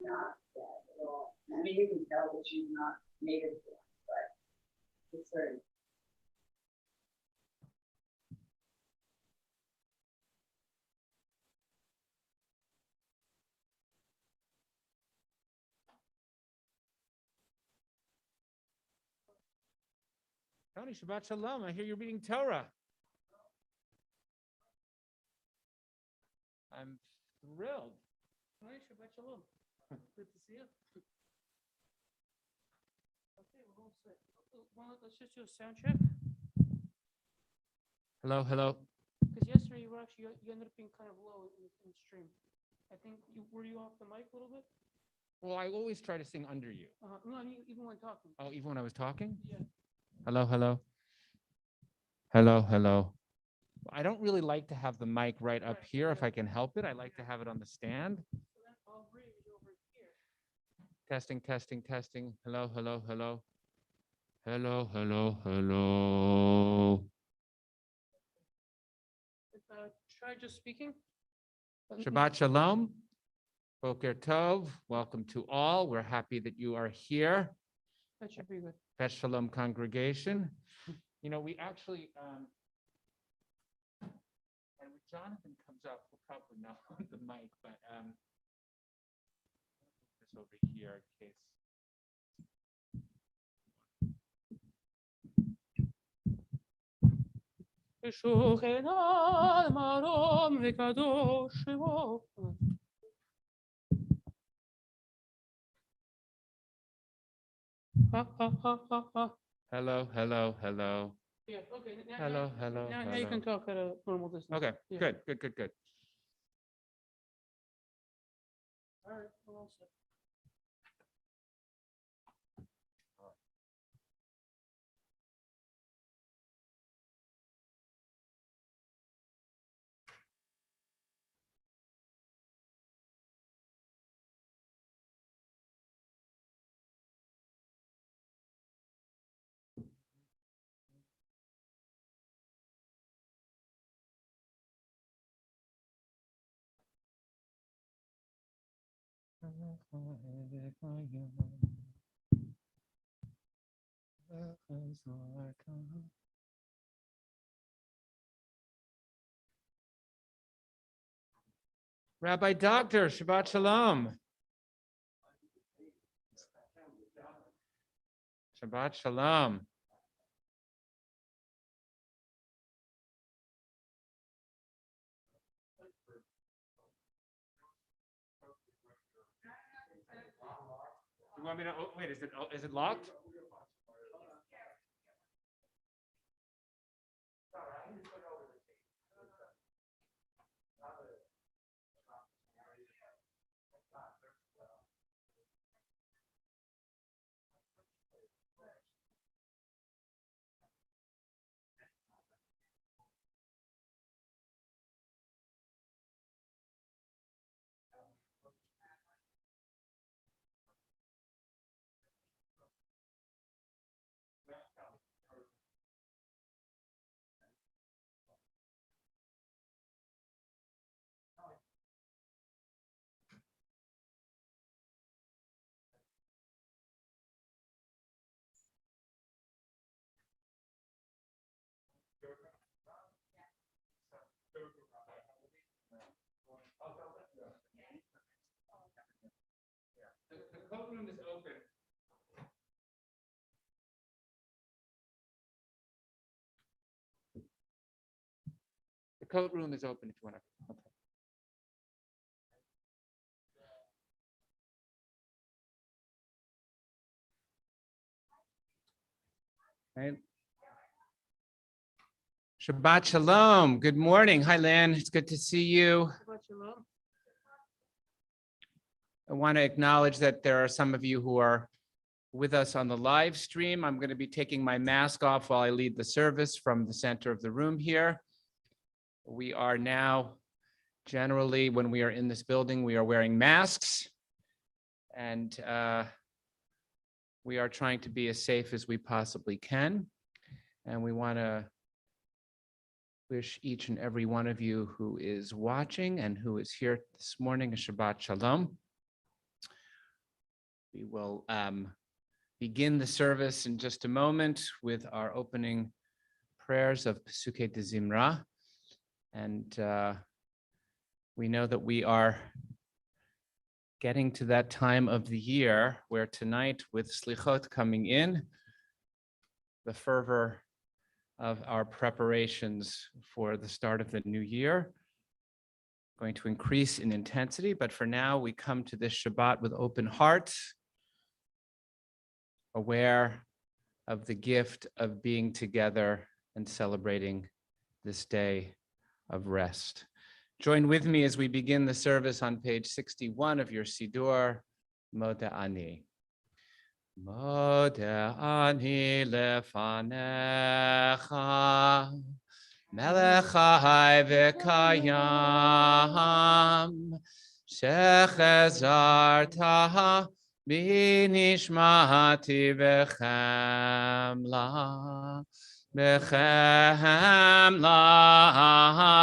not bad at all. I mean, you can tell that she's not native born, but it's very. Tony, Shabbat Shalom. I hear you're reading Torah. I'm thrilled. Hi, Shabbat Shalom. Good to see you. Okay, we're all set. Well, let's just do a sound check. Hello, hello. Because yesterday you were actually, you ended up being kind of low in stream. I think, were you off the mic a little bit? Well, I always try to sing under you. No, I mean, even when talking. Oh, even when I was talking? Yeah. Hello, hello. Hello, hello. I don't really like to have the mic right up here if I can help it. I like to have it on the stand. So then I'll raise over here. Testing, testing, testing. Hello, hello, hello. Hello, hello, hello. Try just speaking. Shabbat Shalom. Boker Tov. Welcome to all. We're happy that you are here. That should be good. Shabbat Shalom congregation. You know, we actually, and when Jonathan comes up, we'll probably not on the mic, but this over here in case. Hello, hello, hello. Yeah, okay. Hello, hello, Now you hello. can talk at a normal distance. Okay, Yeah. good, good, good, good. All right, we're all set. Rabbi Doctor, Shabbat Shalom. Shabbat Shalom. You want me to, oh, wait, is it locked? The coat room is open. The coat room is open if you want to. Okay. Right. Shabbat Shalom. Good morning. Hi, Lan. It's good to see you. Shabbat Shalom. I want to acknowledge that there are some of you who are with us on the live stream. I'm going to be taking my mask off while I lead the service from the center of the room here. We are now, generally, when we are in this building, we are wearing masks. And we are trying to be as safe as we possibly can. And we want to wish each and every one of you who is watching and who is here this morning a Shabbat Shalom. We will begin the service in just a moment with our opening prayers of Pesukei de Zimra. And we know that we are getting to that time of the year where tonight, with Slichot coming in, the fervor of our preparations for the start of the new year going to increase in intensity. But for now, we come to this Shabbat with open hearts, aware of the gift of being together and celebrating this day of rest. Join with me as we begin the service on page 61 of your Siddur, Modeh Ani. Modeh Ani lefanecha, Melech Chai v'Kayam, Shechazarta b'nishmati v'chemla, v'chemla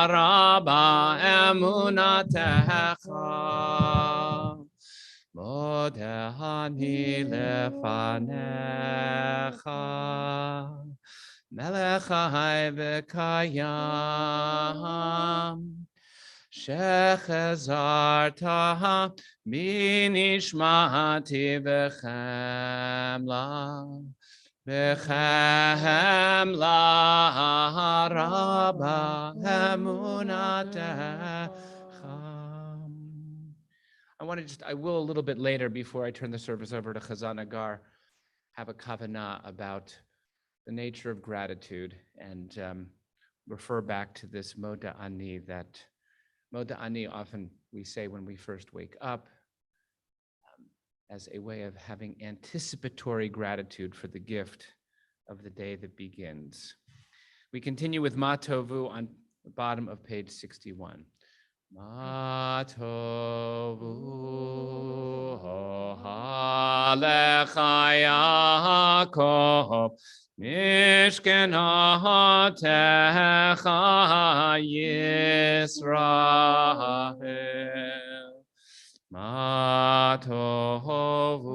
raba emunatecha. Modeh Ani lefanecha, Melech Chai v'Kayam, Shechazarta b'nishmati v'chemla, v'chemla raba emunatecha. I will a little bit later, before I turn the service over to Chazan Agar, have a kavanah about the nature of gratitude and refer back to this Modeh Ani, that Modeh Ani often we say when we first wake up as a way of having anticipatory gratitude for the gift of the day that begins. We continue with Ma Tovu on the bottom of page 61. Ma tovu halecha Yaakov, Mishkenatecha Yisrael. Ma tovu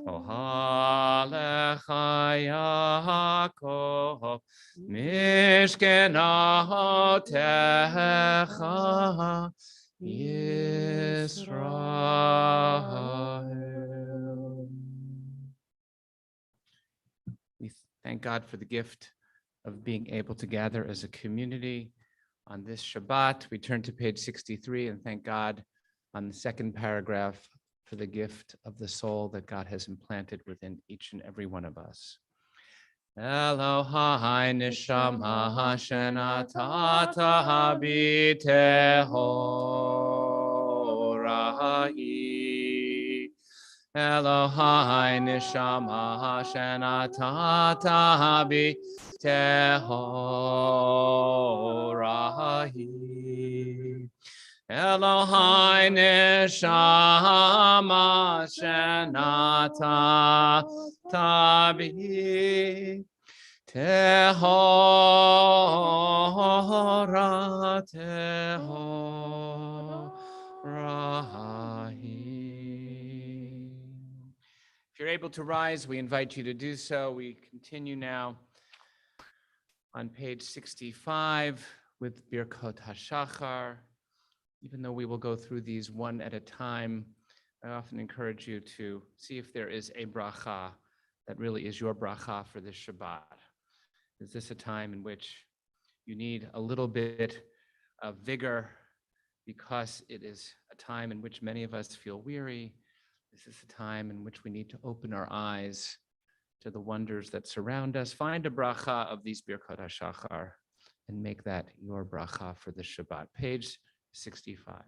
halecha Yaakov, Mishkenatecha Yisrael. We thank God for the gift of being able to gather as a community on this Shabbat. We turn to page 63 and thank God on the second paragraph for the gift of the soul that God has implanted within each and every one of us. Elohai neshama shenatata b'tehorai. Elohai neshama shenatata b'tehorai. Elohai neshama shenatata b'tehorai. Tehora, Tehorai. If you're able to rise, we invite you to do so. We continue now on page 65 with Birkot HaShachar. Even though we will go through these one at a time, I often encourage you to see if there is a bracha that really is your bracha for this Shabbat. Is this a time in which you need a little bit of vigor because it is a time in which many of us feel weary? This is a time in which we need to open our eyes to the wonders that surround us. Find a bracha of these Birkot HaShachar and make that your bracha for the Shabbat. Page 65.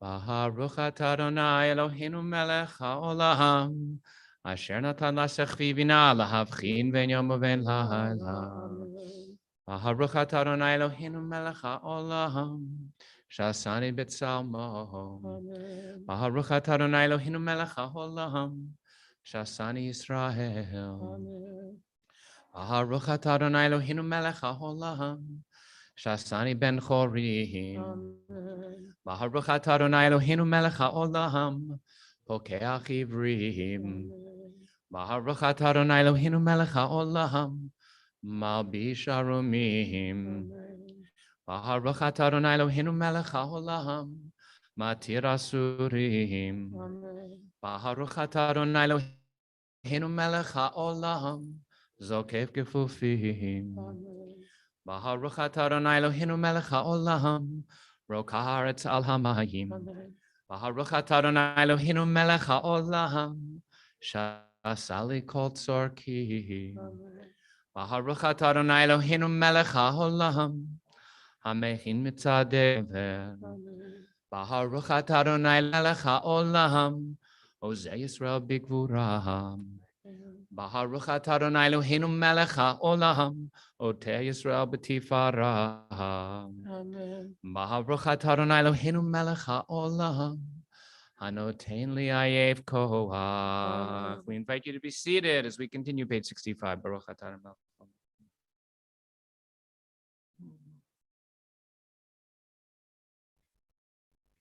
Baruch atah Adonai Eloheinu melech haolam, asher natan lasechvi bina lahavchin ben yom uven laila. Baruch atah Adonai Eloheinu melech haolam, shasani b'tzalmo. Baruch atah Adonai Eloheinu melech haolam, shasani Yisrael. Baruch atah Adonai Eloheinu melech haolam, shasani ben chorim. Baruch atah Adonai Eloheinu melech haolam, Pokeach Ivrim. Baruch atah Adonai Eloheinu melech haolam. Malbish arumim. Baruch atah Adonai Eloheinu melech haolam. Matir asurim. Baruch atah Adonai Eloheinu melech haolam. Zokef gefufim. Baruch atah Adonai Eloheinu melech haolam. Rokah haaretz al hamayim. Baruch atah Adonai Eloheinu melech haolam. Shasali kol tzorki. Baruch atah Adonai Eloheinu melech haolam. Hamechin mitzadever. Baruch atah Adonai melech haolam. Ozei Yisrael bigvurah. Baruch atah Adonai Eloheinu melech haolam. Otei Yisrael b'tifarah. Baruch atah Adonai Eloheinu melech haolam. Hanotein li ayev koach. We invite you to be seated as we continue page 65. Baruch atah Adonai melech haolam.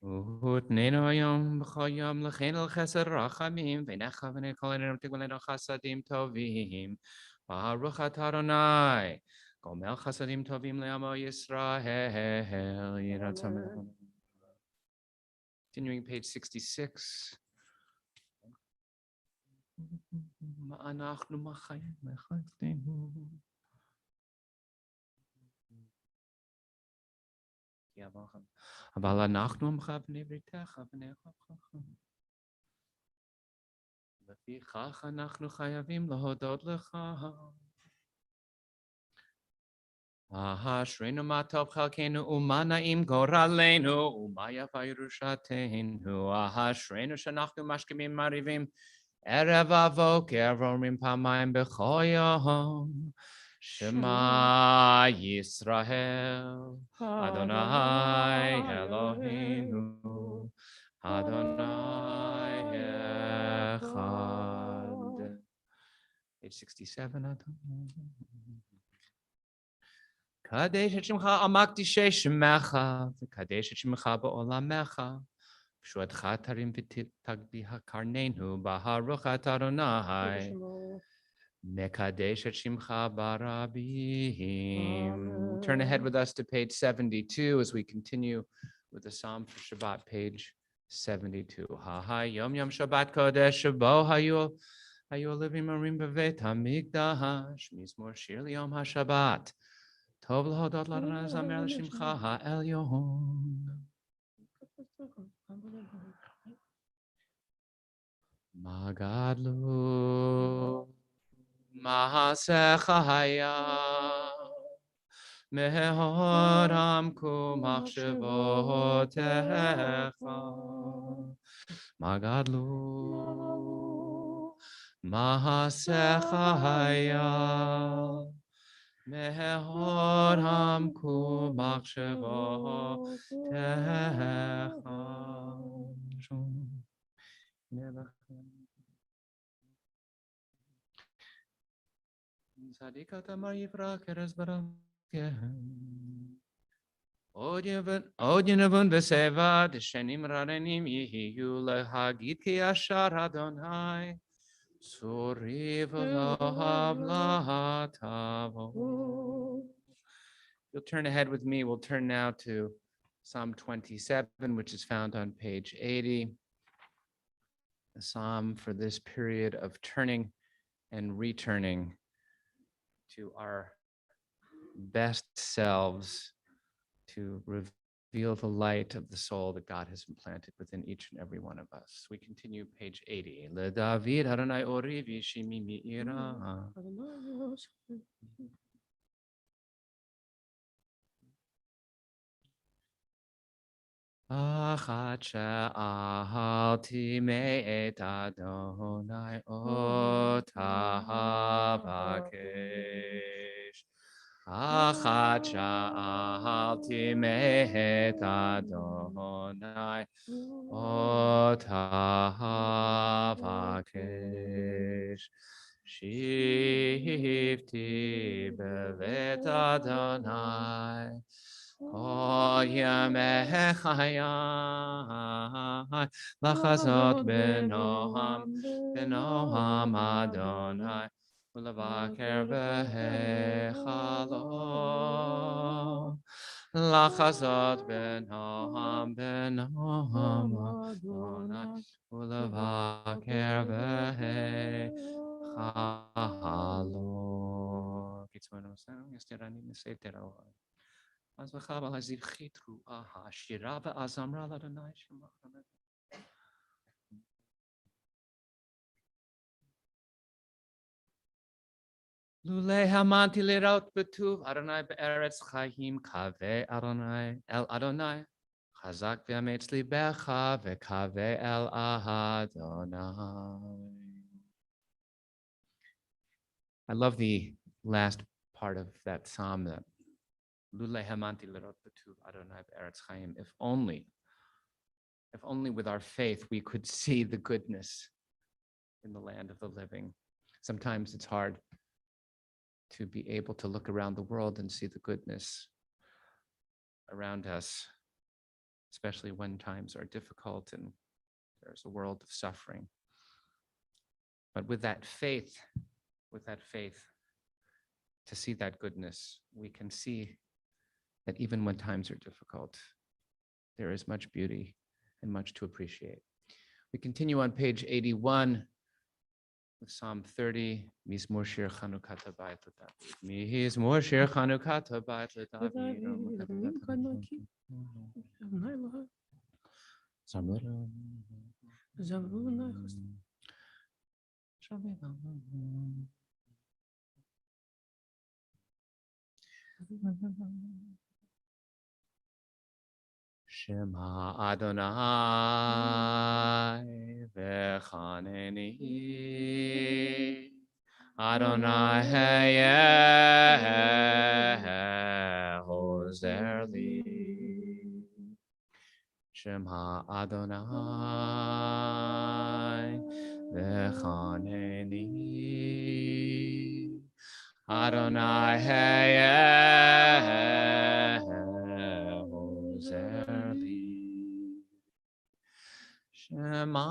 Utnenu hayom b'choyom l'cheinu l'chesed rachamim v'necha v'nei kol einenu tigvalenu chasadim tovim. Baruch atah Adonai gomel chasadim tovim le'amo Yisrael. Yireh Ratzon melech. Continuing page 66. Ma'anachnu machayim mechaytenu. אבל אנחנו מכוונים בריתך ונאכוף. לפיכך אנחנו חייבים להודות לך. אשרינו מה טוב חלקנו ומה נעים גורלנו ומה יפה ירושתנו. אשרינו שאנחנו משכימים מעריבים ערב ובוקר ואומרים פעמיים בכל יום. Shema Yisrael, Adonai Eloheinu, Adonai Echad. Page 67. Kadesh et Shemcha Amakdishe Shemecha, Kadesh et Shemcha Ba'olamecha, V'shuadcha Tarim V'tagbiha Karnenu, Baruch atah Adonai. Mekadesh et Shimcha Barabim. Turn ahead with us to page 72 as we continue with the Psalm for Shabbat, page 72. Ha ha yom yom Shabbat Kodesh Shabo hayu living marim bevet hamikdash mizmor shir liyom haShabbat tov l'hodot l'Adonai zamer l'shimcha ha'elyon. Magadlu Mahasecha haya mehoram kumachshevotecha Magadlu Mahasecha haya mehoram kumachshevotecha. Sadikat amar yifra keres baram. Odyenavun veseva deshenim rarenim yihiyu lehagit ki ashar Adonai suriv lahav lahatavo. You'll turn ahead with me. We'll turn now to Psalm 27, which is found on page 80. The psalm for this period of turning and returning to our best selves, to reveal the light of the soul that God has implanted within each and every one of us. We continue page 80. Le David Adonai Orivi Shimi Mi'ira. Achat she'ahalti me'et Adonai otavakesh. Achat she'ahalti me'et Adonai otavakesh. Shivti bevet Adonai Kol yamei chayai Lachazot benoham benoham Adonai ulavaker v'hechalo. Lachazot benoham benoham Adonai ulavaker v'hechalo. Kitzvonu sang estirani mesetero. Az v'chava haziv chitru aha shira ve'azamra l'Adonai shema. Lule hamanti leraut betuv Adonai be'eretz chayim kave Adonai el Adonai chazak v'ametz libecha ve'kave el Adonai. I love the last part of that psalm, that Lule hamanti leraut betuv Adonai be'eretz chayim. If only with our faith we could see the goodness in the land of the living. Sometimes it's hard to be able to look around the world and see the goodness around us, especially when times are difficult and there's a world of suffering. But with that faith, to see that goodness, we can see that even when times are difficult, there is much beauty and much to appreciate. We continue on page 81 with Psalm 30, Mizmor Shir Chanukah Bayit LeDavid. Mizmor Shir Chanukah Bayit LeDavid. Shema Adonai v'chaneni Adonai hayeh hozer li. Shema Adonai v'chaneni Adonai hayeh hozer li. Shema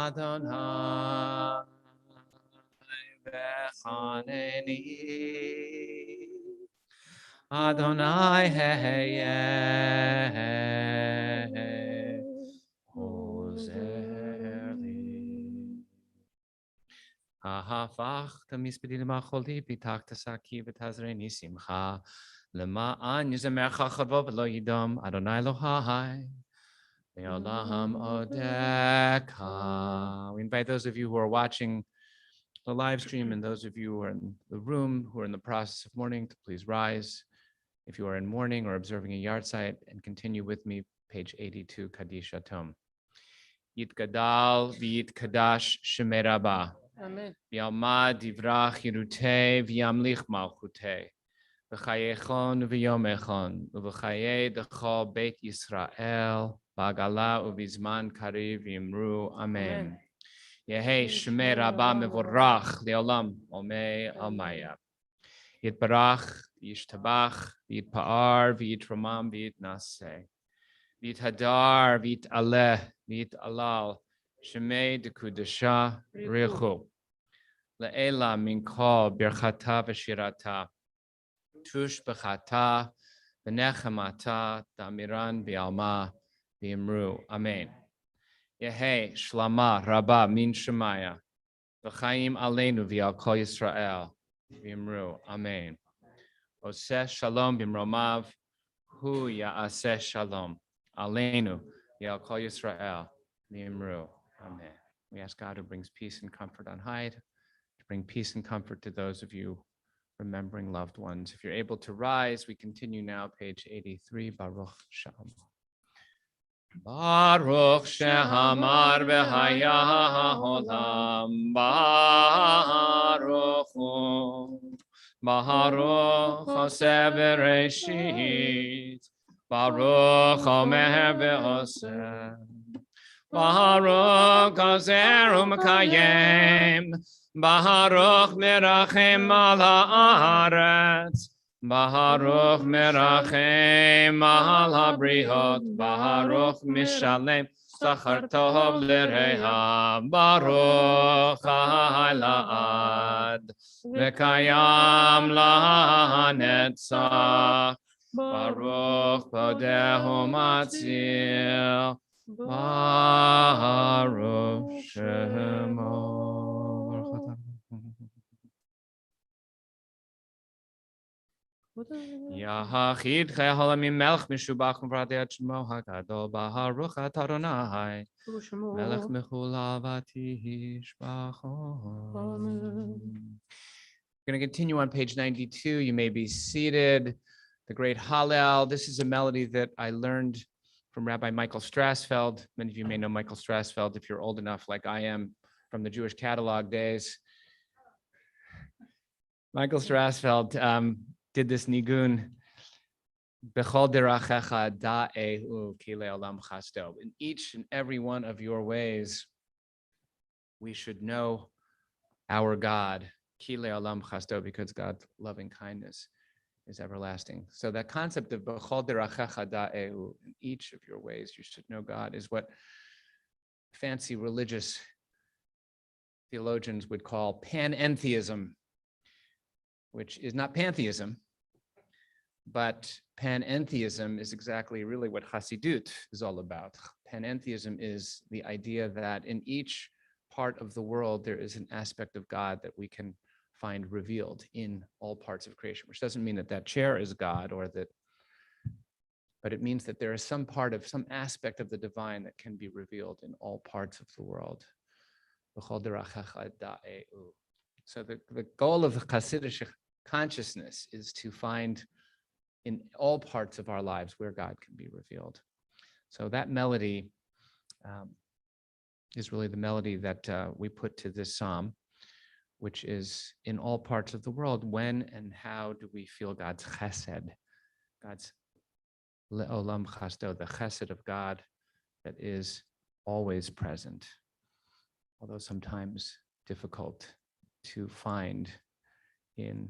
Adonai v'chaneni Adonai hayeh hozer li. Hafachta mispedi lemacholi pitachta saki v'tazreni simcha lema'an yizamercha chavo v'lo yidom Adonai Elohai Me'olam odeka. We invite those of you who are watching the live stream and those of you who are in the room who are in the process of mourning to please rise. If you are in mourning or observing a yard site, and continue with me, page 82, Kaddish Atom. Yitgadal v'yitkadash shemei Rabbah. Amen. V'yalmad divrach yirutei v'yamlich malchutei. V'chayechon v'yomechon. V'chayei dechol Beit Yisrael. Ba'gala u'vizman kariv yimru. Amen. Yehei shemei Rabbah mevorach le'olam omei almaya. Yitbarach, yishtabach, yitpa'ar, v'yitramam, v'yitnaseh. V'yithadar, v'yitaleh, v'yitalal. Shemei dekudasha richu. Le'ela min kol birchata v'shirata. Tush b'chata v'nechamata damiran v'alma v'imru. Amen. Yehei shlama rabba min shemaya. V'chaim aleinu v'al kol Yisrael. V'imru. Amen. Oseh shalom b'mromav. Hu ya'aseh shalom. Aleinu v'al kol Yisrael. V'imru. Amen. We ask God who brings peace and comfort on high to bring peace and comfort to those of you remembering loved ones. If you're able to rise, we continue now, page 83, Baruch Shalom. Baruch shehamar v'haya olam. Baruch hu. Baruch hoseh v'reshit. Baruch omer v'oseh. Baruch ozer u'mekayem. Baruch merachem al haaretz. Baruch merachem al habriot. Baruch mishalem Sachar Tov L'Reha Baruch HaLa'ad V'Kayam LaNetzach Baruch Podehu Matzil Baruch Shemo. Yahachid Chayahalamim Melch Mishubach V'Radei Shmo HaGadol Baruch Adonai Melech Mechulavati Yishbachon. We're going to continue on page 92. You may be seated. The great Hallel. This is a melody that I learned from Rabbi Michael Strassfeld. Many of you may know Michael Strassfeld if you're old enough, like I am, from the Jewish catalog days. Michael Strassfeld did this nigun. Bechol derachecha da'ehu ki le'olam chasto. In each and every one of your ways, we should know our God, ki le'olam chasto, because God's loving kindness is everlasting. So that concept of bechol derachecha da'ehu, in each of your ways, you should know God, is what fancy religious theologians would call panentheism, which is not pantheism, but panentheism is exactly really what Hasidut is all about. Panentheism is the idea that in each part of the world, there is an aspect of God that we can find revealed in all parts of creation, which doesn't mean that that chair is God or that, but it means that there is some part of, some aspect of the divine that can be revealed in all parts of the world. So the goal of the Hasidic consciousness is to find in all parts of our lives where God can be revealed. So that melody is really the melody that we put to this psalm, which is in all parts of the world. When and how do we feel God's chesed, God's le'olam chasto, the chesed of God that is always present, although sometimes difficult to find in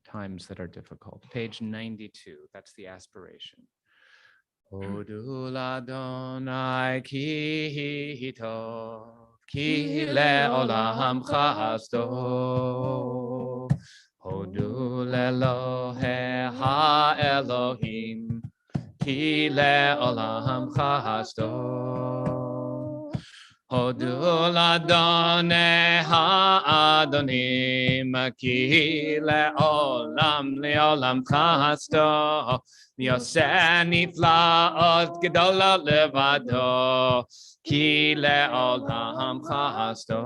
times that are difficult. Page 92, that's the aspiration. Odul Adonai ki tov, ki le'olam chasto. Odul Elohe ha'elohim, ki le'olam chasto. Hodul Adonai ha'adonim, ki le'olam chasto. Yoseh niflaot gedola levado, ki le'olam chasto.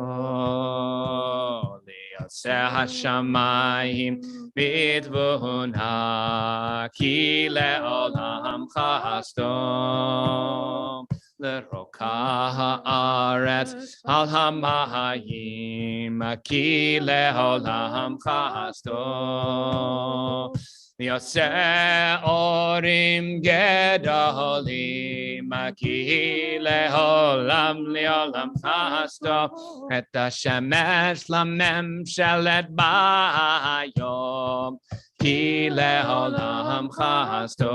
Yoseh hashamayim bitvuna, ki le'olam chasto. Leroka haaretz al hamayim, ki le'olam chasto. Yoseh orim gedolim, ki le'olam chasto. Et hashemesh lamemshelet bayom, ki le'olam chasto.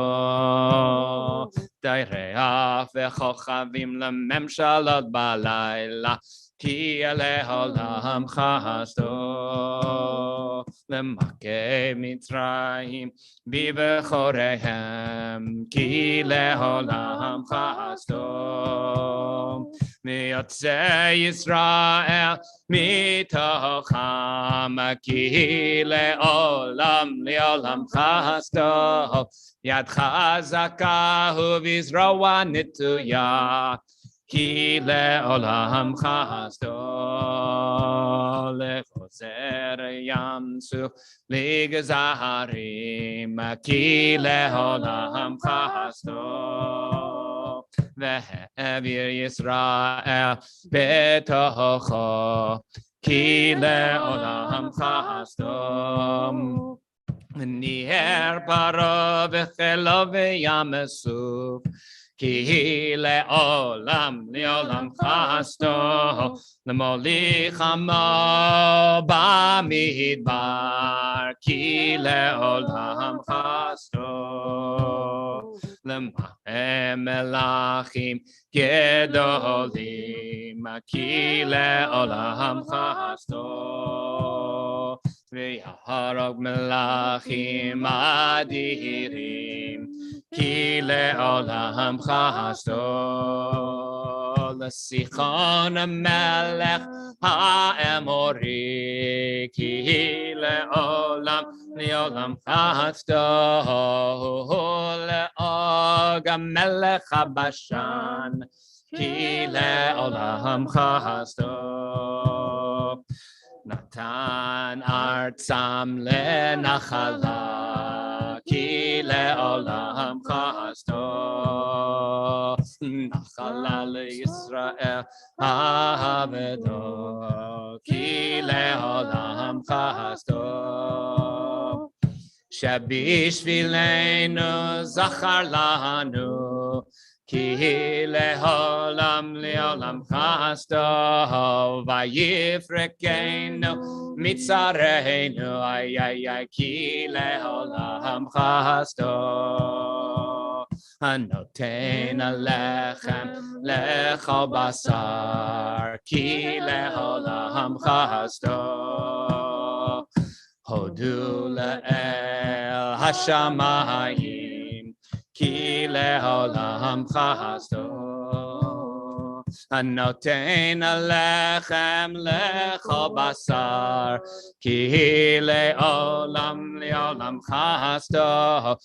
Daireach v'chochavim lememshalot balayla, ki le'olam chasto. Lemakei Mitzrayim bibechorehem, ki le'olam chasto. Miyotzei Yisrael mitocham, ki le'olam chasto. Yad chazaka uvizroa nituya, ki le'olam chasto. Lechoser yamsu ligazaharim, ki le'olam chasto. Ve'evir Yisrael betocho, ki le'olam chasto. Niher paro v'chelo v'yamesuf, ki le'olam chasto. Lemolicha mo bamidbar, ki le'olam chasto. למהם מלאכים גדולים, כי לעולם חסדו, ויהרוג מלאכים אדירים, כי לעולם חסדו. לסיחון המלך האמורי, כי לעולם חסדו. לאוג המלך הבשן, כי לעולם חסדו. נתן ארצם לנחלה, כי לעולם חסדו. נחלה לישראל העבדו, כי לעולם חסדו. שבשבילנו זכר לנו, כי לעולם חסדו. ויפרקנו מצרינו, כי לעולם חסדו. הנותן הלחם לכל בשר, כי לעולם חסדו. הודו לאל השמיים, כי לעולם חסדו. הנותן הלחם לכל בשר, כי לעולם חסדו.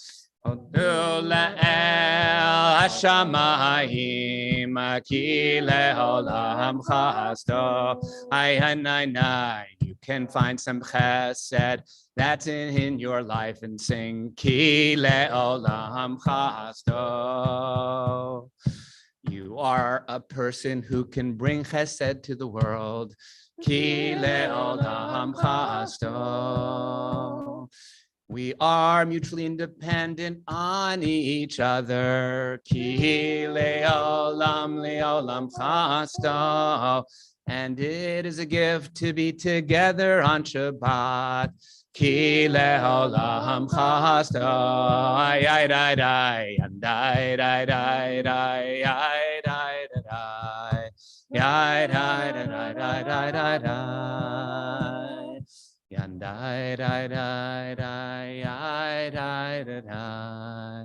הודו לאל השמיים, כי לעולם חסדו. You can find some chesed that's in your life and sing ki le'olam chasdo. You are a person who can bring chesed to the world. Ki le'olam chasdo. We are mutually independent on each other. Ki le'olam chasdo. And it is a gift to be together on Shabbat. Ki le'olam chasdo. Ay, ay, ay, ay, and ay, ay, ay, ay, ay, ay, ay, ay, ay, ay, and ay, ay, ay,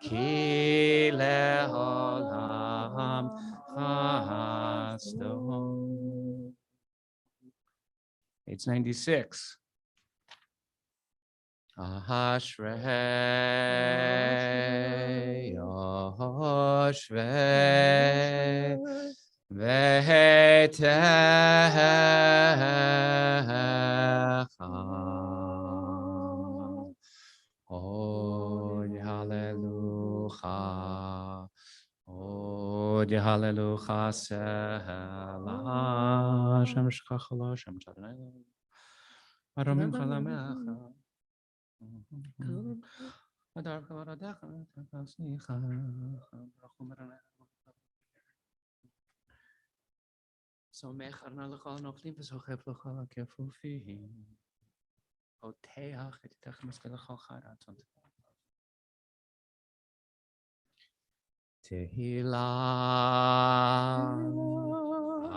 ki le'olam chasdo. Page 96. Ashrei Yoshvei Ve'techa. Od hallelujah. Od hallelujah. Selah. Shem shchachalo. Shem chadnei. Aramim chalamecha. So mecharna lechol nochlim v'sochef lechol kefufim. Oteach et technos v'lechol charaton. Tehillah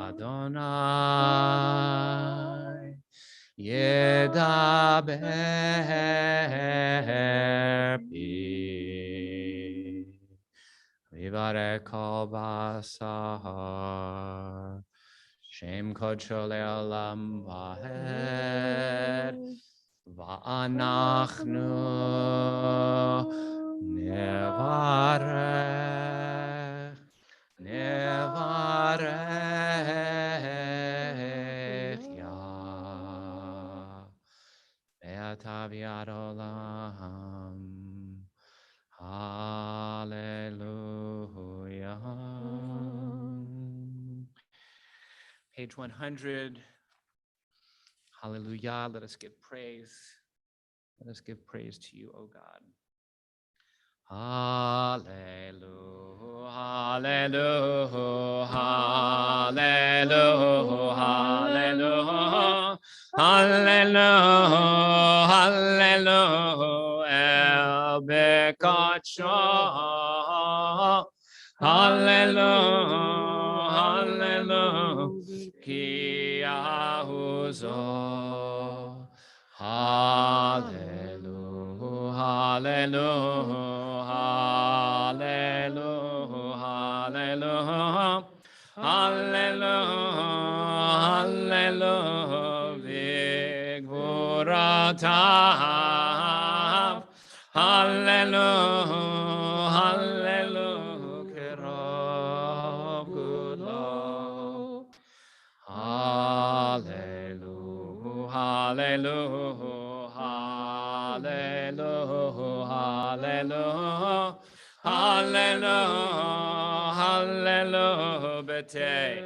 Adonai Yedaber pi Vivarek kol basar Shem kodsho le'olam vahed Va'anachnu nevarech Yah Be'atav yad olam. Hallelujah. Page 100. Hallelujah. Let us give praise. Let us give praise to you, O God. Hallelujah. Hallelujah. Hallelujah. Hallelujah. Hallelujah. El bekadsho. Hallelujah, hallelujah, ki ahuzo. Hallelujah, hallelujah, hallelujah, hallelujah. Hallelujah, hallelujah, Vigvoratav. Hallelujah, hallelujah, Kerov Gulo. Hallelujah, hallelujah, hallelujah, hallelujah. Hallelujah, hallelujah, bete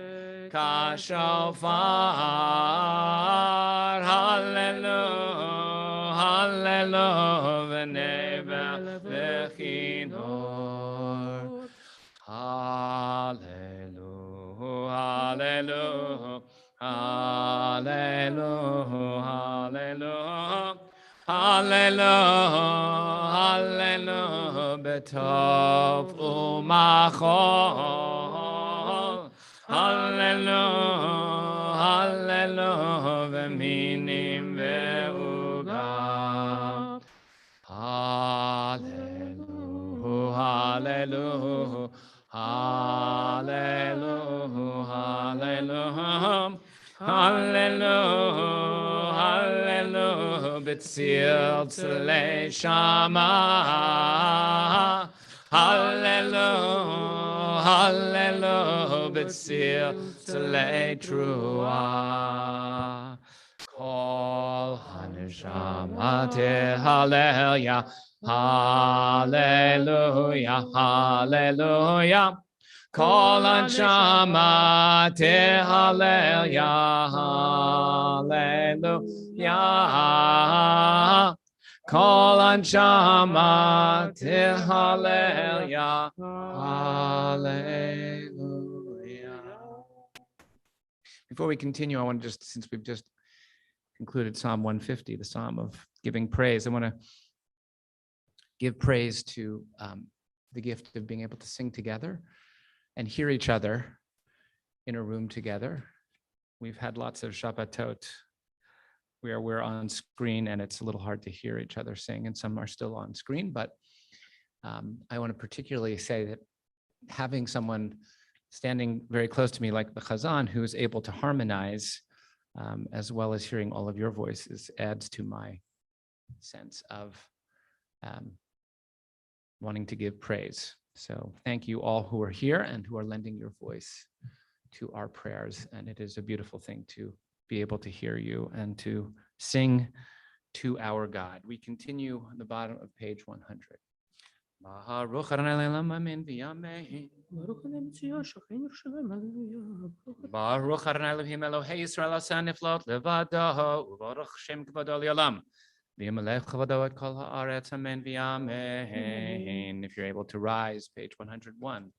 kashofar. Hallelujah, hallelujah, v'neva v'chinor. Hallelujah, hallelujah, hallelujah, hallelujah. Hallelujah, hallelujah, betov umachol. Hallelujah, hallelujah, v'minim ve'ugav. Hallelujah, hallelujah, hallelujah, hallelujah. Hallelujah, hallelujah, b'tzil tzlei shama. Hallelujah, hallelujah, b'tzil tzlei trua. Kol haneshama hallelujah, hallelujah, hallelujah. Kol haneshama hallelujah, hallelujah. Kol haneshama hallelujah, hallelujah. Before we continue, I want to just, since we've just concluded Psalm 150, the Psalm of giving praise, I want to give praise to the gift of being able to sing together and hear each other in a room together. We've had lots of Shabbatot where we're on screen and it's a little hard to hear each other sing, and some are still on screen, but I want to particularly say that having someone standing very close to me like the Chazan who is able to harmonize as well as hearing all of your voices adds to my sense of wanting to give praise. So thank you all who are here and who are lending your voice to our prayers. And it is a beautiful thing to be able to hear you and to sing to our God. We continue on the bottom of page 100. Baruch Adonai Le'olam amen v'yamein. Baruch Adonai Elohim Elohei Yisrael Aseh Niflot Levado Ubaruch Shem Kvodo Le'olam V'yamelech Kvodo Et Kol Haaretz Amen v'yamein. If you're able to rise, page 101.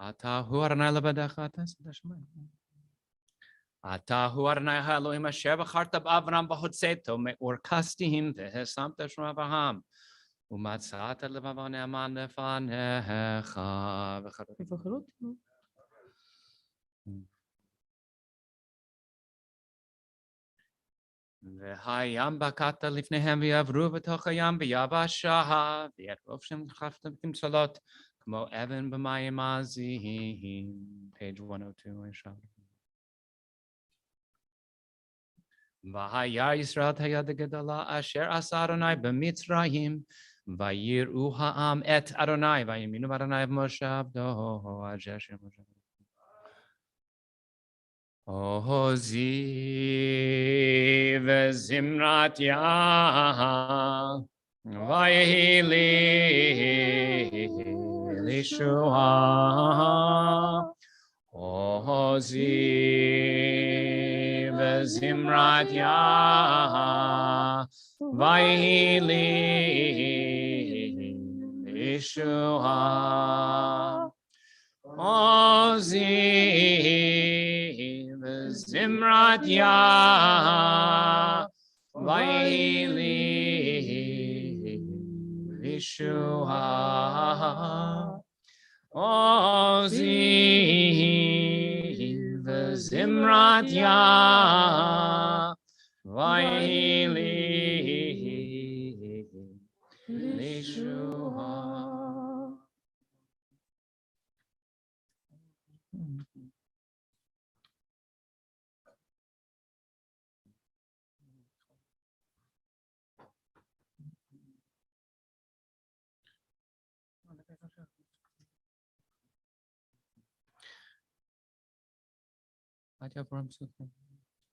Atahu Adonai Levadecha Atas Hashemayim. Atahu Adonai Elohim Asher B'charta b'Avram b'Hotzeto me'or kastim v'hesamta Shem Avraham u'matzata levav ne'aman lefanecha. V'hayam bakata lifnehem v'yavru v'toch hayam v'yavasha v'yarov shem chafta v'timsalot k'mo even b'mayim azim. Page 102. V'haya Yisrael hayad gedala asher asa Adonai b'Mitzrayim v'yir'u ha'am et Adonai v'yiminu Adonai v'Moshe avdo asher Shem Moshe. Ozi v'zimrat yah v'yehi li lishua. Ozi v'zimrat yah v'yehi li lishua. Ozi v'zimrat ya vayli v'shua. Ozi v'zimrat ya vayli v'shua.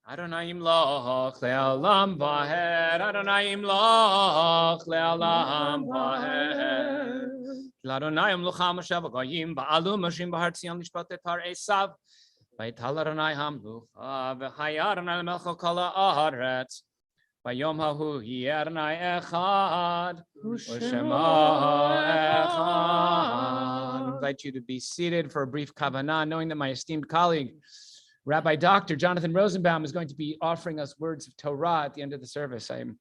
Adonai imloch le'olam vahed, Adonai imloch le'olam vahed. L'Adonai imlocha Moshe v'goyim va'alu Moshe b'har Tzion lishpat et har Esav. V'yital Adonai hamlucha v'haya Adonai l'melcho kol ha'aretz. V'yom hahu yeh Adonai echad u'shemo echad. I invite you to be seated for a brief kavanah, knowing that my esteemed colleague, Rabbi Dr. Jonathan Rosenbaum, is going to be offering us words of Torah at the end of the service. I am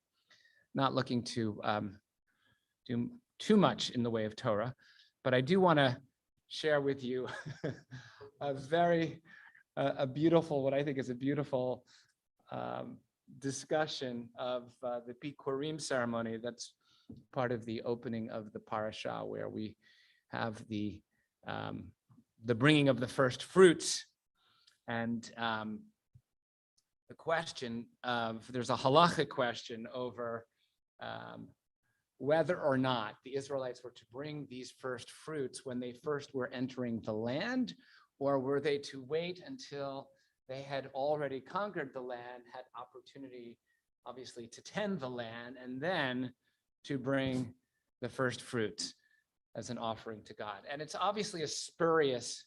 not looking to do too much in the way of Torah, but I do want to share with you a beautiful, what I think is a beautiful discussion of the Bikurim ceremony. That's part of the opening of the parasha, where we have the bringing of the first fruits. And the question of, there's a halachic question over whether or not the Israelites were to bring these first fruits when they first were entering the land, or were they to wait until they had already conquered the land, had opportunity, obviously, to tend the land, and then to bring the first fruits as an offering to God. And it's obviously a spurious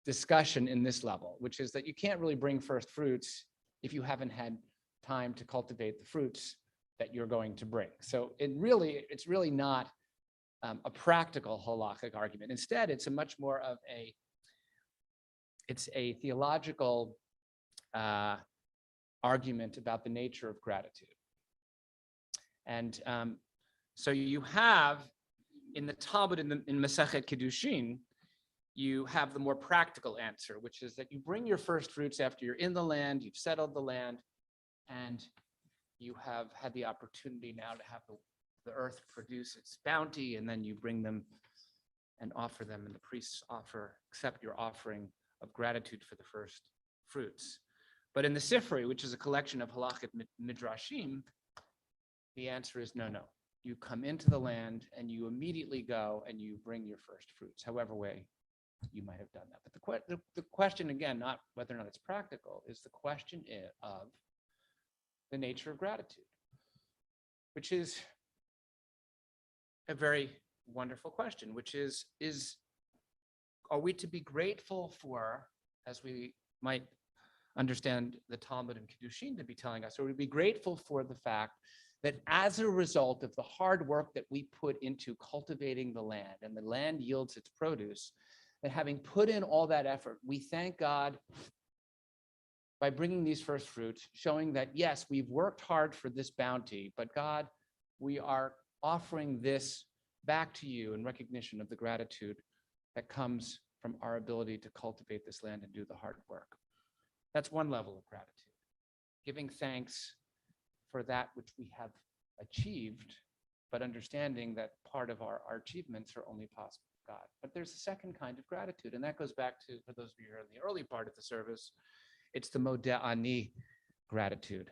discussion in this level, which is that you can't really bring first fruits if you haven't had time to cultivate the fruits that you're going to bring. So it's really not a practical halakhic argument. Instead, it's a much more of it's a theological argument about the nature of gratitude. And so you have in the Talmud, in Masechet Kiddushin, you have the more practical answer, which is that you bring your first fruits after you're in the land, you've settled the land, and you have had the opportunity now to have the earth produce its bounty, and then you bring them and offer them, and the priests accept your offering of gratitude for the first fruits. But in the Sifri, which is a collection of halakhic midrashim, the answer is no. You come into the land and you immediately go and you bring your first fruits, however way you might have done that. But the question, again, not whether or not it's practical, is the question of the nature of gratitude, which is a very wonderful question, which is are we to be grateful for, as we might understand the Talmud and Kiddushin to be telling us, are we to be grateful for the fact that as a result of the hard work that we put into cultivating the land, and the land yields its produce, that having put in all that effort, we thank God by bringing these first fruits, showing that, yes, we've worked hard for this bounty, but God, we are offering this back to you in recognition of the gratitude that comes from our ability to cultivate this land and do the hard work. That's one level of gratitude, giving thanks for that which we have achieved, but understanding that part of our achievements are only possible with God. But there's a second kind of gratitude, and that goes back to, for those of you who are in the early part of the service, it's the Modeh Ani gratitude,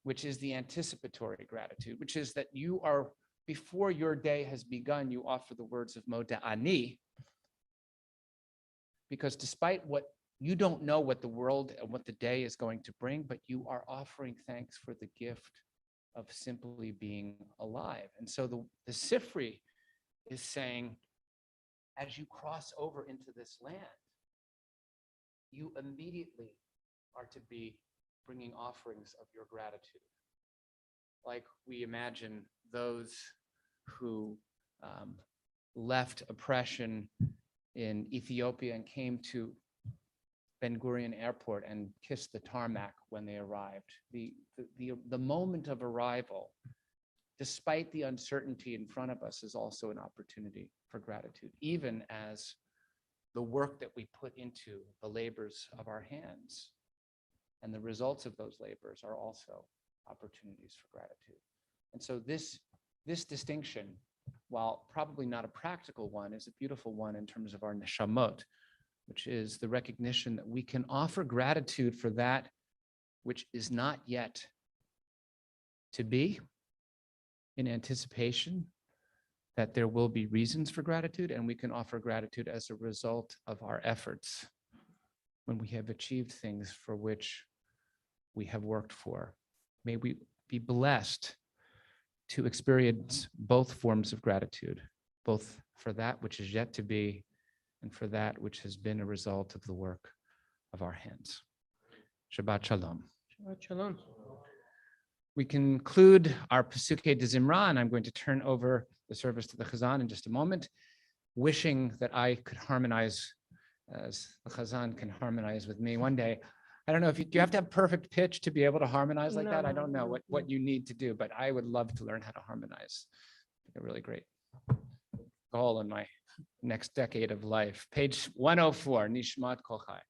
which is the anticipatory gratitude, which is that you are, before your day has begun, you offer the words of Modeh Ani, because despite what you don't know what the world and what the day is going to bring, but you are offering thanks for the gift of simply being alive. And so the Sifri is saying, as you cross over into this land, you immediately are to be bringing offerings of your gratitude. Like we imagine those who left oppression in Ethiopia and came to Ben Gurion Airport and kissed the tarmac when they arrived. The moment of arrival, despite the uncertainty in front of us, is also an opportunity for gratitude, even as the work that we put into the labors of our hands and the results of those labors are also opportunities for gratitude. And so this distinction, while probably not a practical one, is a beautiful one in terms of our neshamot, which is the recognition that we can offer gratitude for that which is not yet to be, in anticipation that there will be reasons for gratitude, and we can offer gratitude as a result of our efforts when we have achieved things for which we have worked for. May we be blessed to experience both forms of gratitude, both for that which is yet to be and for that which has been a result of the work of our hands. Shabbat Shalom. Shabbat Shalom. We conclude our Pesukei de Zimra, and I'm going to turn over the service to the Chazan in just a moment, wishing that I could harmonize as the Chazan can harmonize with me one day. I don't know if do you have to have perfect pitch to be able to harmonize like that? I don't know what you need to do, but I would love to learn how to harmonize. A really great goal in my next decade of life. Page 104, Nishmat Kol Chai.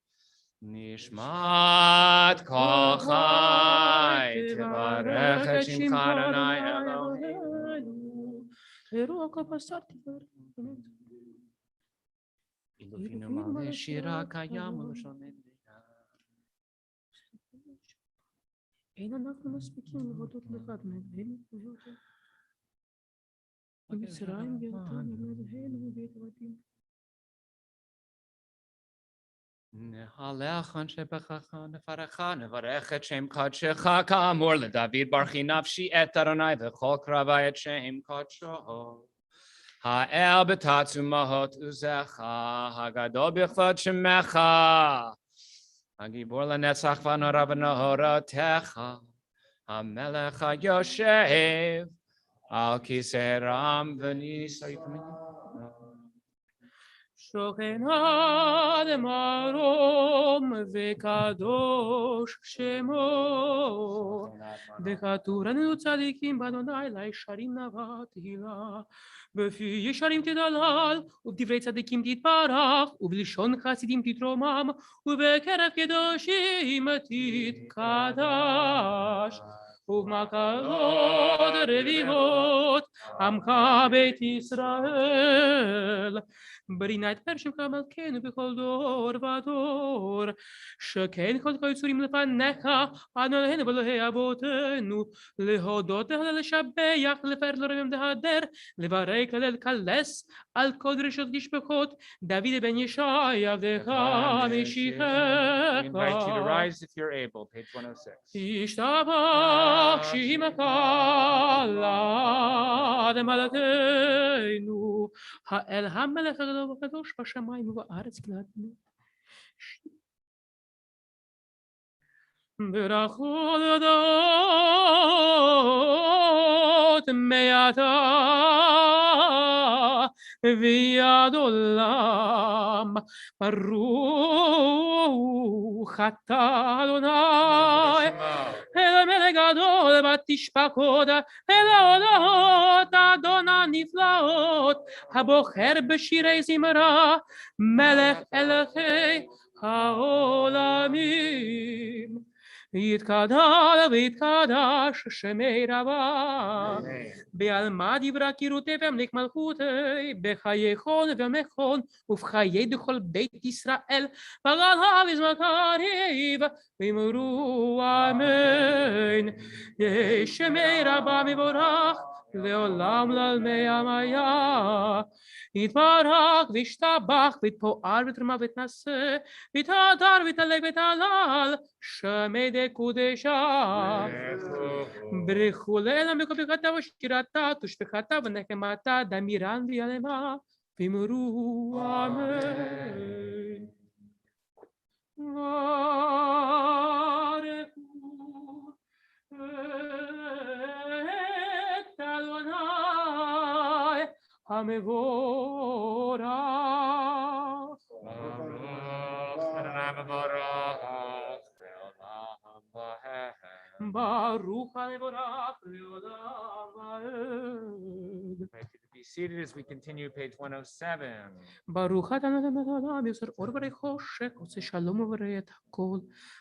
Nishmat Kol Chai, Tivarech et Shimcha Adonai Eloheinu. Ilufinu malei shira kayam u'lashon medina. אין אנחנו מספיקים להודות לך, אדוננו, במצרים גאלתנו, אלוהינו ואת עבדים. נהלך אנשי בכך, נברך, נברך את שם קודשך, כאמור לדוד ברכי נפשי את אדוני וכל קרבי את שם קודשו. האל בתעצומות עוזך, הגדול בכבוד שמך. הגיבור לנצח ונורא בנורותיך, המלך היושב על כיסא רם ונישא. שוכן עד מרום וקדוש שמו, וכתורנו צדיקים באדוני לישרים נאווה תהילה. בפי ישרים תדלל, ובדברי צדיקים תתברך, ובלשון חסידים תתרומם, ובקרב קדושים תתקדש. ובמקלות רביבות עמך בית ישראל. ברינה את פרשם כמלכנו בכל דור ודור, שכן כל יצורים לפניך, אדוננו ואלוהי אבותינו, להודות לך, לשבח, לפאר, לרומם, להדר, לברך, לקלס, על כל דרישות תשבחות, דוד בן ישי עבדך משיחך. We invite you to rise if you're able, page 106. ישתבח שמך לעד מלכנו, האל המלך הגדול והקדוש בשמיים ובארץ כנעתנו. ברכות גדולות מעתה ועד עולם, ברוך אתה אדוני אל המלך גדול ותשפחות, אל העולות אדון הנפלאות, הבוחר בשירי זמרה, מלך אלוהי העולמים. יתקדש ויתקדש שמי רבה, בעלמא דברה קירותי והמלך מלכותי, בחיי חון ומחון ובחיי דכל בית ישראל, בגלה בזמן קריב, ואמרו אמן. יהי שמי רבה מבורך, לעולם לעלמי עמיה. יתברך וישתבח ויתפאר ויתרומם ויתנשא, ויתהדר ויתהלל ויתהלל, שמי דקודשה. ברכו לאל עמך ברכתה ושירתה ושפחתה ונחמתה, דמירן ויעלמה, ואמרו אמן. ברכו את אדוני המבורך. Baruch HaMevorach Leolam Vaed. Be seated as we continue page 107. ברוך אתה נותן לעולם יוצר אור ברי חושך, עושה שלום וברא את הכל.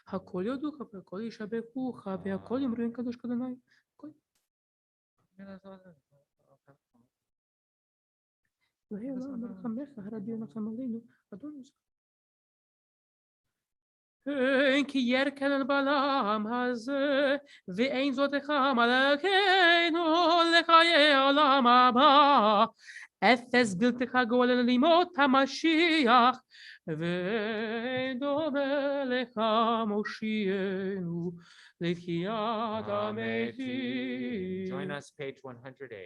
הכל יודוך והכל ישבחוך והכל יאמרו קדוש קדוני. ויהי עולם ברחמך הרבי ונחם עלינו, אדון יוסף. אין כי ירקן בעולם הזה, ואין זאתך מלכנו לחיי העולם הבא. אפס בלתך גואל לימות המשיח, ואין דומה לך מושיענו לתחיית המתים. Join us, page 108.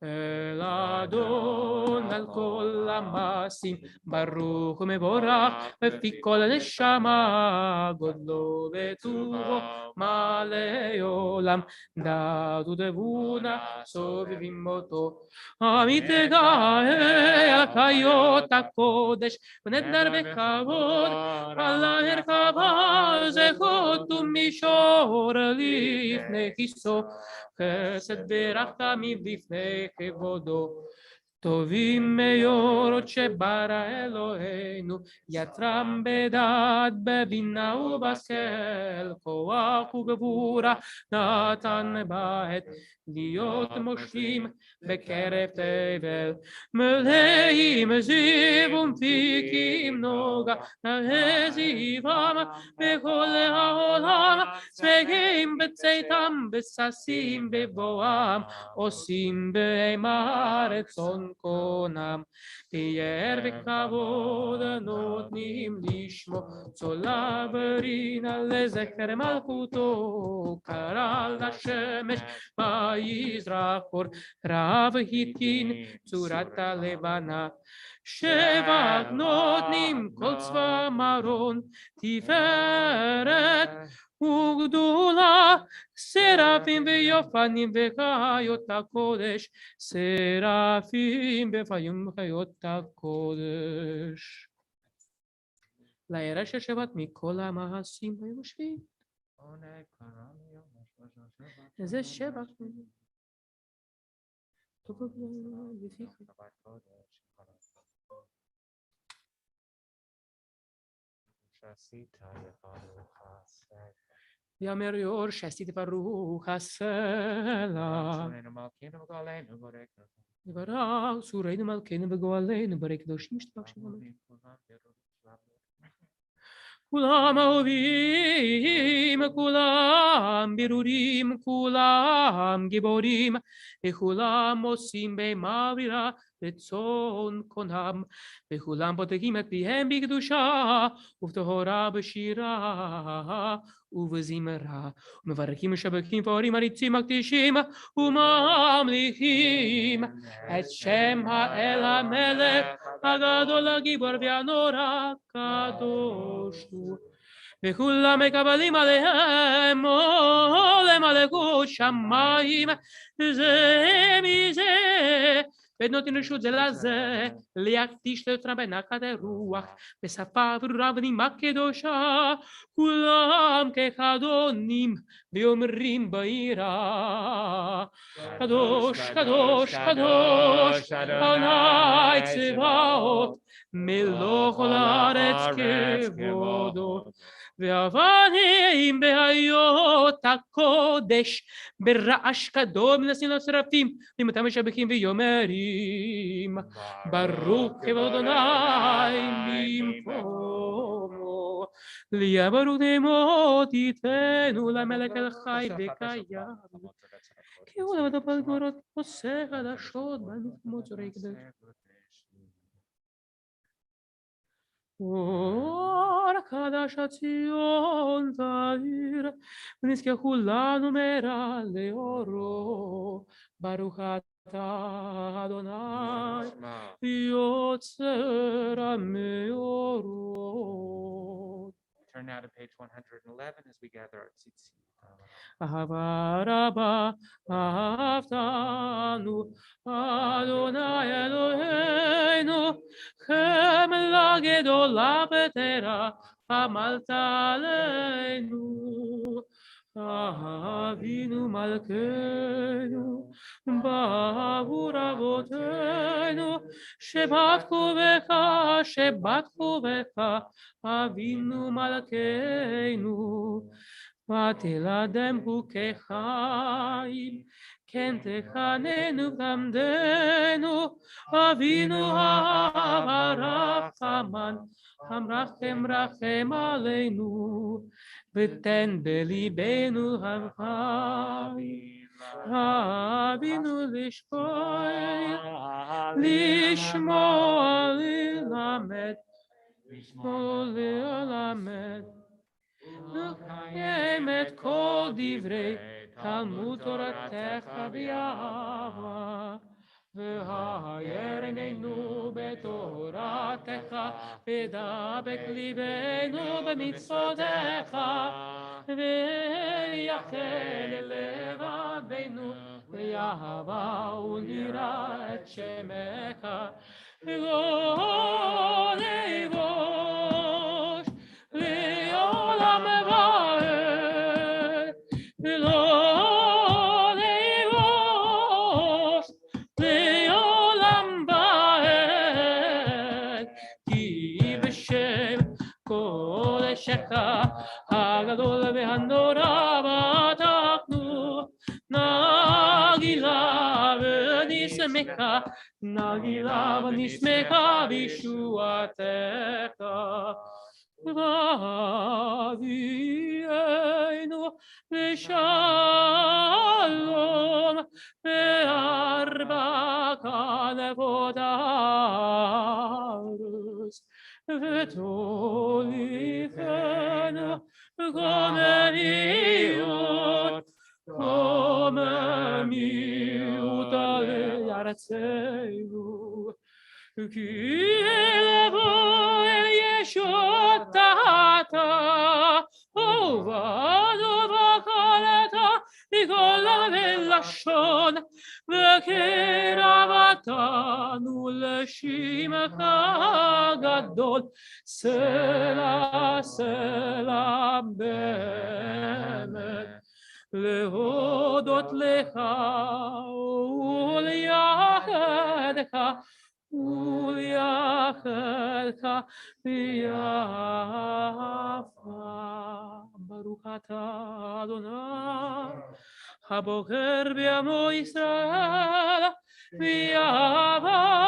אל אדון על כל המעשים, ברוך ומבורך בפי כל נשמה, גודלו וטובו מלא עולם, דעת ותבונה סובבים אותו. המתגאה על חיות הקודש, ונדר בכבוד, על המרכבה זכות ומישור לפני כיסו, חסד ורחמים לפני כבודו. טובים מאורות שברא אלוהינו, יצרם בדעת בבינה ובשכל, כוח וגבורה נתן בעת להיות מושלים בקרב תבל. מלאים זיו ומפיקים נוגה, נאה זיום בכל העולם, צמאים בצאתם וששים בבואם, עושים בהמה רצון קונם. פאר וכבוד נותנים לשמו, צולה ברינה לזכר מלכותו. קרא לשמש ויזרח אור, רב התקין צורת הלבנה. שבע נותנים כל צבא מרון, תפארת וגדולה, סרפים ויופנים וחיות הקודש, סרפים וחיות הקודש. לערב של שבת מכל המעשים היושבים. זה שבח. טוב לפיך. יאמר יאור שעשית ברוך הסלע. יברך צורנו מלכנו וגואלנו ברי קדושים ישתבח שמך. כולם אהובים, כולם ברורים, כולם גיבורים, וכולם עושים בהמה אווירה רצון קונם, וכולם פותחים את פיהם בקדושה ובטהרה בשירה ובזמרה, ומברכים משבחים פארים עריצים מקדישים וממליכים את שם האל המלך הגדול הגיבור והנורא קדוש הוא. וכולם מקבלים עליהם למלכות שמיים זה מזה, ונותנים רשות זה לזה להקדיש לעצמם בנחת הרוח בשפה ברורה ונימה קדושה, כולם כאחד עונים ואומרים ביראה קדוש קדוש קדוש אדוני צבאות מלוך כל הארץ כבודו. ואבנים בהיות הקודש ברעש גדול מנסים לשרפים ומתם משבחים ויאמרים ברוך כבוד אדוני ממקומו. ליה ברוך נעמות ייתנו למלך אל חי וקיים, כי הוא לבדו בגבורות עושה חדשות במקומות זורי קדוש. אור חדש הציון תאיר, ונזכה כולנו מהרה לאורו. ברוך אתה אדוני יוצר המאורות. Turn now to page 111 as we gather our tzitzit. אהבה רבה אהבתנו אדוני אלוהינו, חמלה גדולה ותרה עמלת עלינו. אבינו מלכנו, בעבור אבותינו, שבטחו בך, אבינו מלכנו, ותלדם חוקיכם, כן תחננו ולמדנו, אבינו האב הרחמן, רחם עלינו, ותן בליבנו החיים, אבינו לשמוע ללמד, לקיים את כל דברי תלמוד תורתך באהבה, והאיר עינינו בתורתך, ודבק ליבנו במצוותיך, ויחל לבבינו לאהבה וליראה את שמך, לא נבוש לעולם ועד, לא נבוש לעולם ועד, כי בשם קודשך הגדול והנורא בטחנו, נגילה ונשמחה בישועתך. ואבינו לשלום בארבע כנפות הארץ, ותוליכנו קוממיות על ארצנו, כי לבוא אל ישועתה, ובנו בקלתה מכל עם ולשון, וקרבתנו לשמך הגדול, סלע סלע באמת, להודות לך וליחדך וליחדך ביפה. ברוך אתה אדוני הבוחר בעמו ישראל באהבה.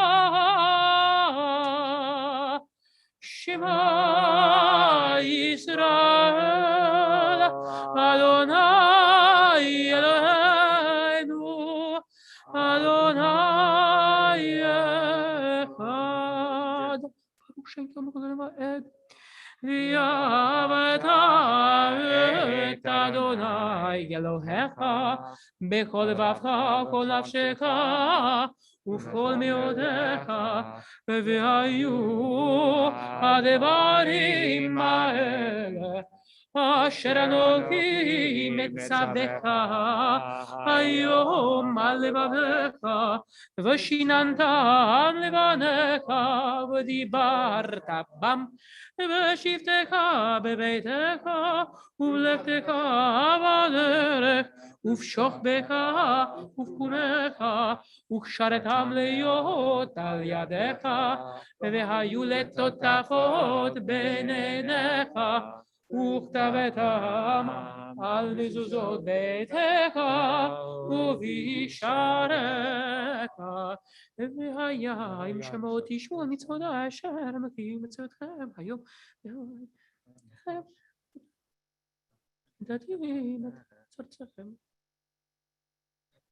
שמע ישראל אדוני אלוהינו אדוני אחד. ברוך שם כמובן ועד. ואהבת את אדוני אלוהיך בכל לבבך ובכל נפשך ובכל מאודיך, והיו הדברים האלה אשר אנוכי מצווך היום על לבביך, ושיננתם לבניך ודיברת בם, בשבתך בביתך ובלכתך בדרך ובשוכבך ובקומך, וקשרתם להיות על ידיך, והיו לטוטפות בין עיניך, וכתבתם על מזוזות ביתך ובשעריך. והיה אם שמעות תשמעו על מצוות אשר אנוכי מצוותכם היום דתיים את צורצכם,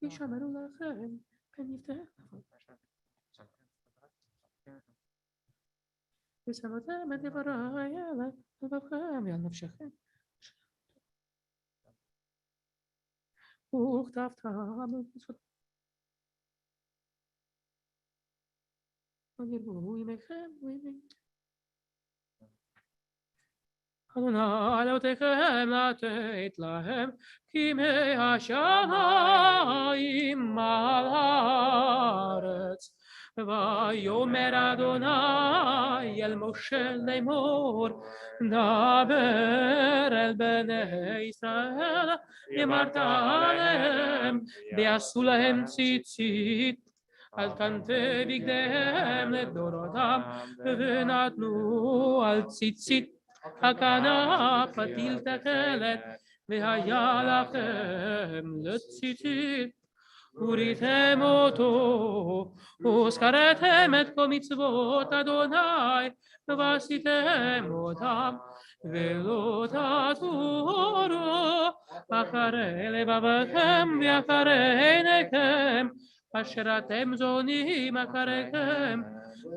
ישמרו לכם פן יפתח ושמתם את דברי האלה לבבכם ועל נפשכם, וכתבתם במצוות וירבו ימיכם וימים. אדוני אלוהיכם לתת להם כימי השמיים על הארץ, ויאמר אדוני אל משה לאמור, דבר אל בני ישראל, אמרת עליהם, ועשו להם ציצית על כנפי בגדיהם לדורותם, ונתנו על ציצית הכנף פתיל תכלת, והיה לכם לציצית, וריתם אותו, וזכרתם את כל מצוות אדוני, ועשיתם אותם, ולא תעתורו אחרי לבבכם ואחרי עיניכם, אשר אתם זונים אחריכם,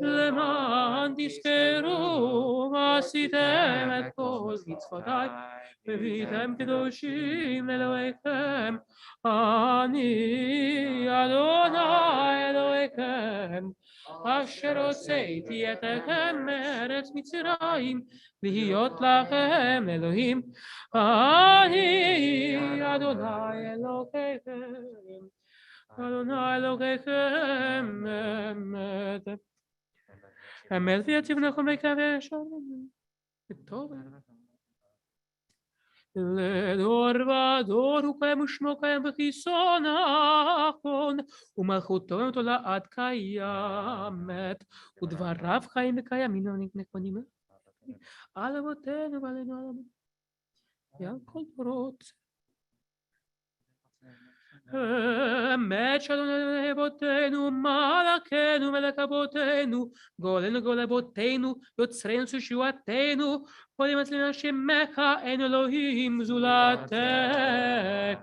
למען תזכרו ועשיתם את כל מצוותיי, והייתם קדושים לאלוהיכם, אני אדוני אלוהיכם, אשר הוצאתי אתכם מארץ מצרים, להיות לכם אלוהים, אני אדוני אלוהיכם. אדוני אלוהיכם אמת. אמת ויציבנכם לקווי שלום. וטוב. לדור ודור הוא קיים ושמו קיים וכיסו נכון, ומלכותו לעד קיימת, ודבריו חיים וקיימים נכונים על אבותינו ועלינו על אבותינו. ועל כל דורות. אמת שלום לאבותינו, מלכנו מלך אבותינו, גואלנו גואל אבותינו, יוצרנו תשועתנו, קודם אצלנו שמך אין אלוהים זולתך.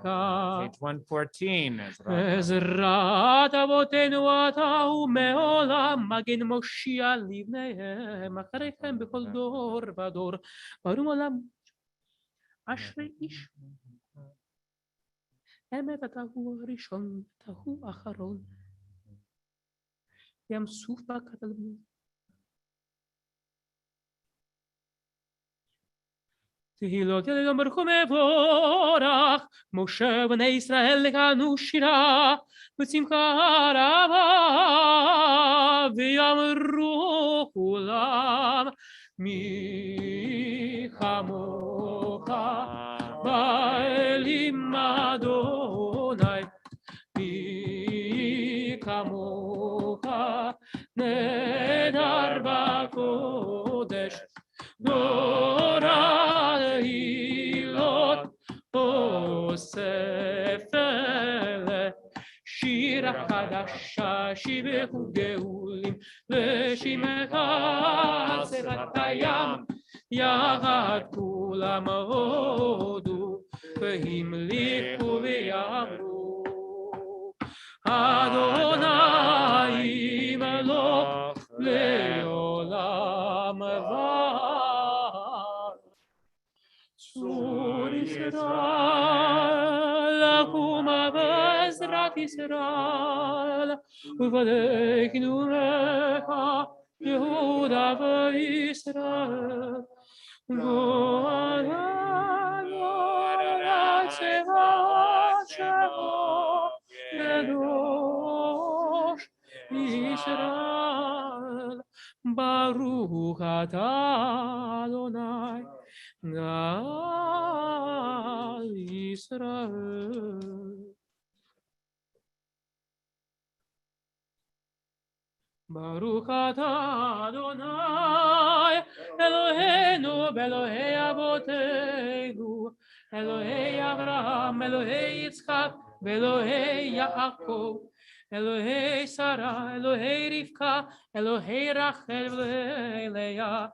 Page 114. עזרת אבותינו אתה ומעולם, מגן מושיע לבניהם, אחריכם בכל דור ודור, ברום עולם. אשרי איש. אמת אתה הוא הראשון, אתה הוא האחרון. ים סוף בקת על בני. תהילות ידידום ברכו מבורך, משה בני ישראל לקנו שירה, ושמחה רבה, ויאמרו כולם, מי כמוך באלים אדוני, מי כמוך נדר בקודש, דור העילות אוסף אלה, שירה חדשה שיבחו גאולים, לשמך שפת הים, יחד כולם הודו, והמליכו ויאמרו, אדוני מלוך לעולם ועד. צור ישראל, קומה בעזרת ישראל, ובדי קדומך יהודה וישראל. גואלנו צבאות שמו קדוש ישראל. ברוך אתה אדוני גאל ישראל. ברוך אתה אדוני אלוהינו ואלוהי אבותינו, אלוהי אברהם, אלוהי יצחק ואלוהי יעקב, אלוהי שרה, אלוהי רבקה, אלוהי רחל ואלוהי לאה,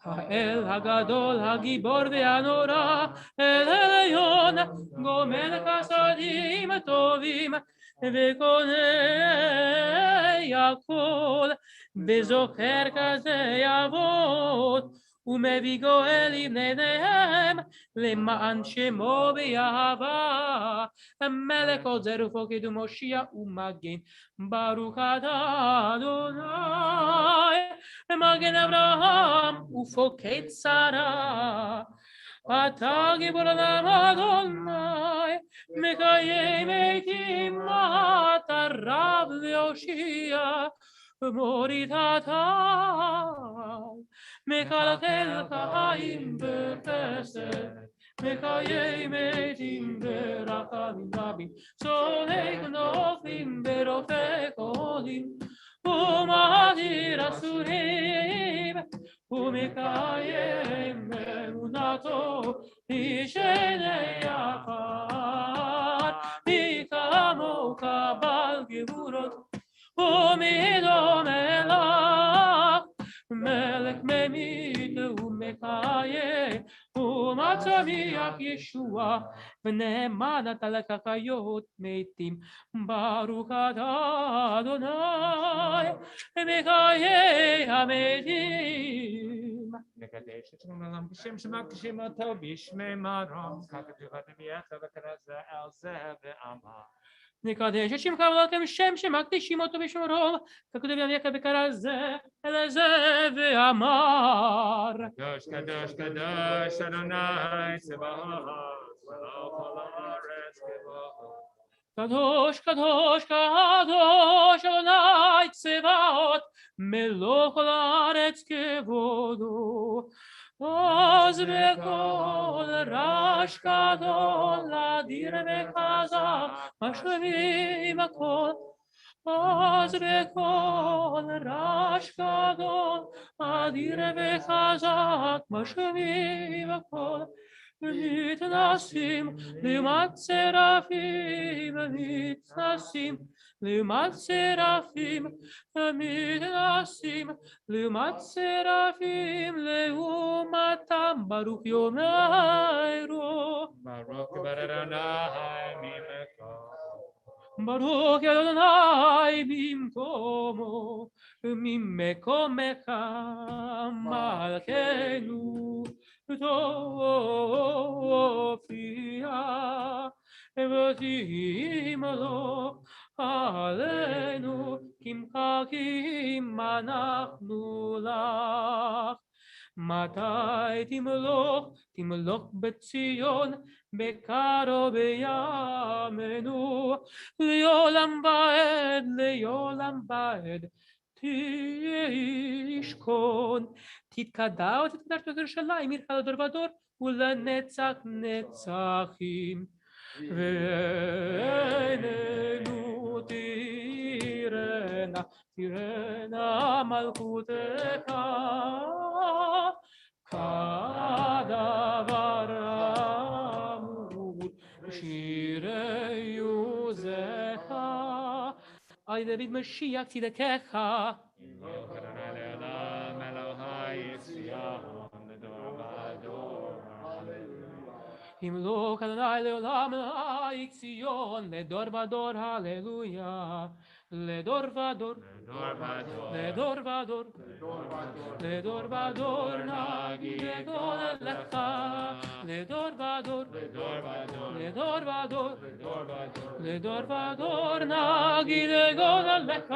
האל הגדול, הגיבור והנורא, אל עליון, גומל חסדים טובים, וקונה הכל, וזוכר כזה אבות, ומביא גואל לבניהם, למען שמו באהבה. המלך עוזר ופוקד ומושיע ומגן. ברוך אתה אדוני, מגן אברהם ופוקד שרה. אתה גיבור עולם אדוני, מקיים מתים אתה רב להושיע, ומורידתי מקלקל חיים בחסד וחיי מתים ברחמים רבים צודק נופלים ברופא חולים ומאדיר אסורים ומקיים אמונתו ישנה יחד מי כמוך בעל גבורות ומי דומה לך מלך ממית ומקיים ומצמיח ישוע ונאמן אתה לחיות מתים ברוך אתה אדוני מחיי המתים נקדש את שם העולם בשם שמקדישים אותו בשמי מרום ככתוב בנביאך וכרזה על זה ואמר נקדש את שמך ולכם שם שמקדישים אותו בשמרום ככתוב בנביאך וכרזה על זה ואמר קדוש קדוש קדוש אדוני צבאות מלוא כל הארץ כבודו קדוש קדוש קדוש אדוני צבאות מלוא כל הארץ כבודו אז בקול רעש גדול אדיר וחזק משמיעים הקול אז בקול רעש גדול אדיר וחזק משמיעים הקול מתנסים לעומת סרפים מתנסים לעומת סרפים מתנסים לעומת סרפים לעומתם ברוך יאמרו ברוך בר אדוני ממקום ברוך אדוני במקומו ממקומך מלכנו תופיע ותימלוך עלינו כמחכים אנחנו לך מתי תמלוך בציון בקרוב בימינו לעולם ועד תשכון תתקדע ותתקדש בירושלים עירך לדור ודור ולנצח נצחים ועינינו תראנה מלכותך כדבר אמור שירי יוזך על דוד משיח צדקך ימלוך אדוני לעולם אלוהי ציון לדור ודור ימלוך אדוני לעולם אלוהי ציון לדור ודור הללויה לדור ודור לדור ודור לדור ודור נגיד גדול לך לדור ודור לדור ודור לדור ודור נגיד גדול לך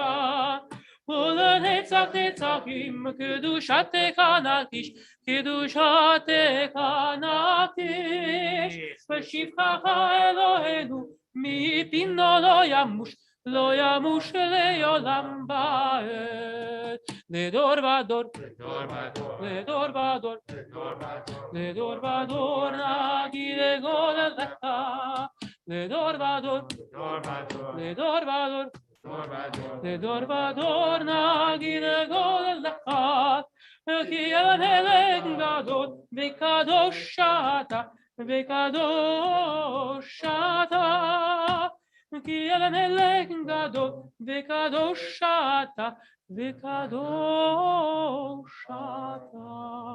ולנצח נצחים קדושתך נקיש קדושתך נקיש ושבחך אלוהינו מפינו לא ימוש לעולם ועד לדור ודור לדור ודור לדור ודור נגיד גדול לך לדור ודור לדור ודור לדור ודור נגיד גדול לך כי המלך גדול וקדוש אתה וקדוש אתה כי המלך גדול וקדוש אתה וקדוש אתה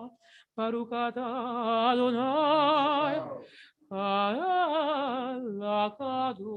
ברוך אתה אדוני הקדוש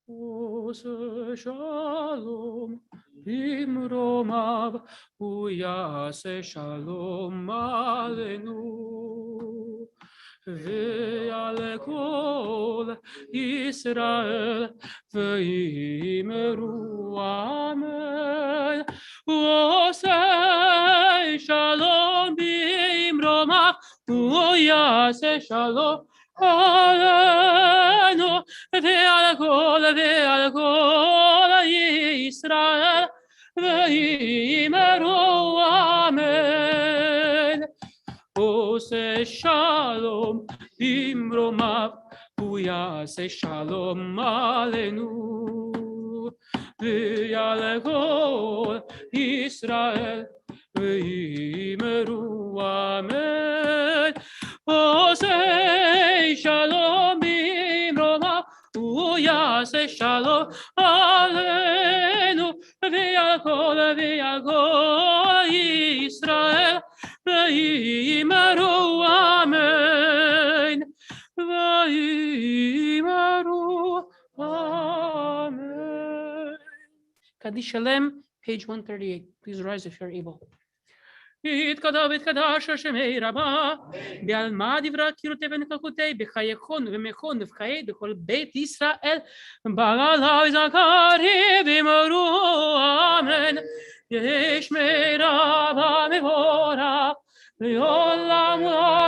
עושה שלום במרומיו, הוא יעשה שלום עלינו. ועל כל ישראל ויאמרו אמן. הוא עושה שלום במרומיו, הוא יעשה שלום עלינו. ועל כל ישראל ויאמרו אמן. עושה שלום במרומיו, הוא יעשה שלום עלינו. ועל כל ישראל ויאמרו אמן. עושה שלום במרומיו, הוא יעשה שלום עלינו. ועל כל ישראל ויאמרו אמן. ויאמרו אמן. Kaddish Shalem, page 138. Please rise if you're able. יתכתב ויתקדש השמי רבה, בעלמא דברה קירותי ונקלקותי, בחייכון ומכון ובחיי בכל בית ישראל, בעלה וזכרי ואמרו אמן. יש מרבה מבורך, לעולם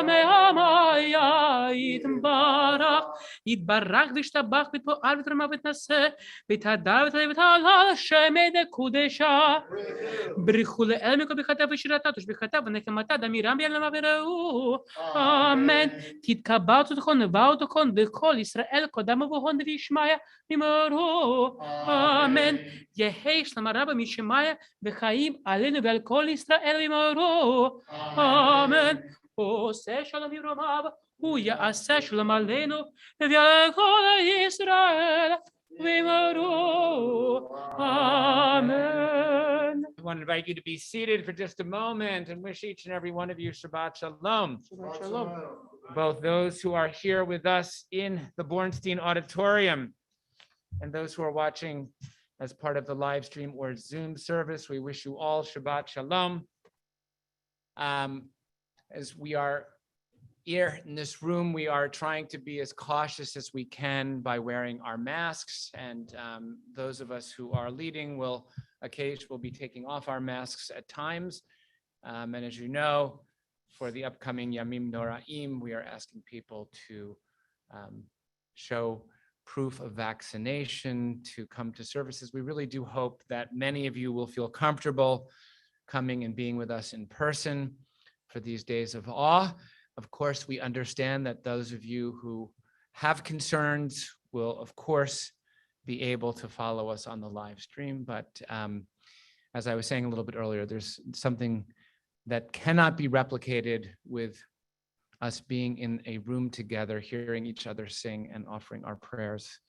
מעמיה יתברך. יתברך וישתבח ותפועל ותרמה ותנשא, ותהדר ותעלה ותעלה שמי דקודשה. ברכו לאל מכל ברכתה ושירתה תושבחתה ונקמתה דמירם ביעלמה וראו אמן. תתקבע ותכון ובא ותכון בכל ישראל קודם ובהון וישמעיה אמרו אמן. יהי שלמה רבה משמעיה וחיים עלינו ועל כל ישראל אמרו אמן. עושה שלום במרומיו, הוא יעשה שלום עלינו ועל כל ישראל אמרו אמן. I want to invite you to be seated for just a moment and wish each and every one of you Shabbat Shalom. Shabbat shalom. Both those who are here with us in the Bornstein Auditorium and those who are watching as part of the live stream or Zoom service, we wish you all Shabbat Shalom. As we are here in this room, we are trying to be as cautious as we can by wearing our masks, and those of us who are leading will occasionally be taking off our masks at times. And as you know, for the upcoming Yamim Noraim, we are asking people to show proof of vaccination to come to services. We really do hope that many of you will feel comfortable coming and being with us in person for these days of awe. Of course, we understand that those of you who have concerns will, of course, be able to follow us on the live stream. But as I was saying a little bit earlier, there's something that cannot be replicated with us being in a room together, hearing each other sing and offering our prayers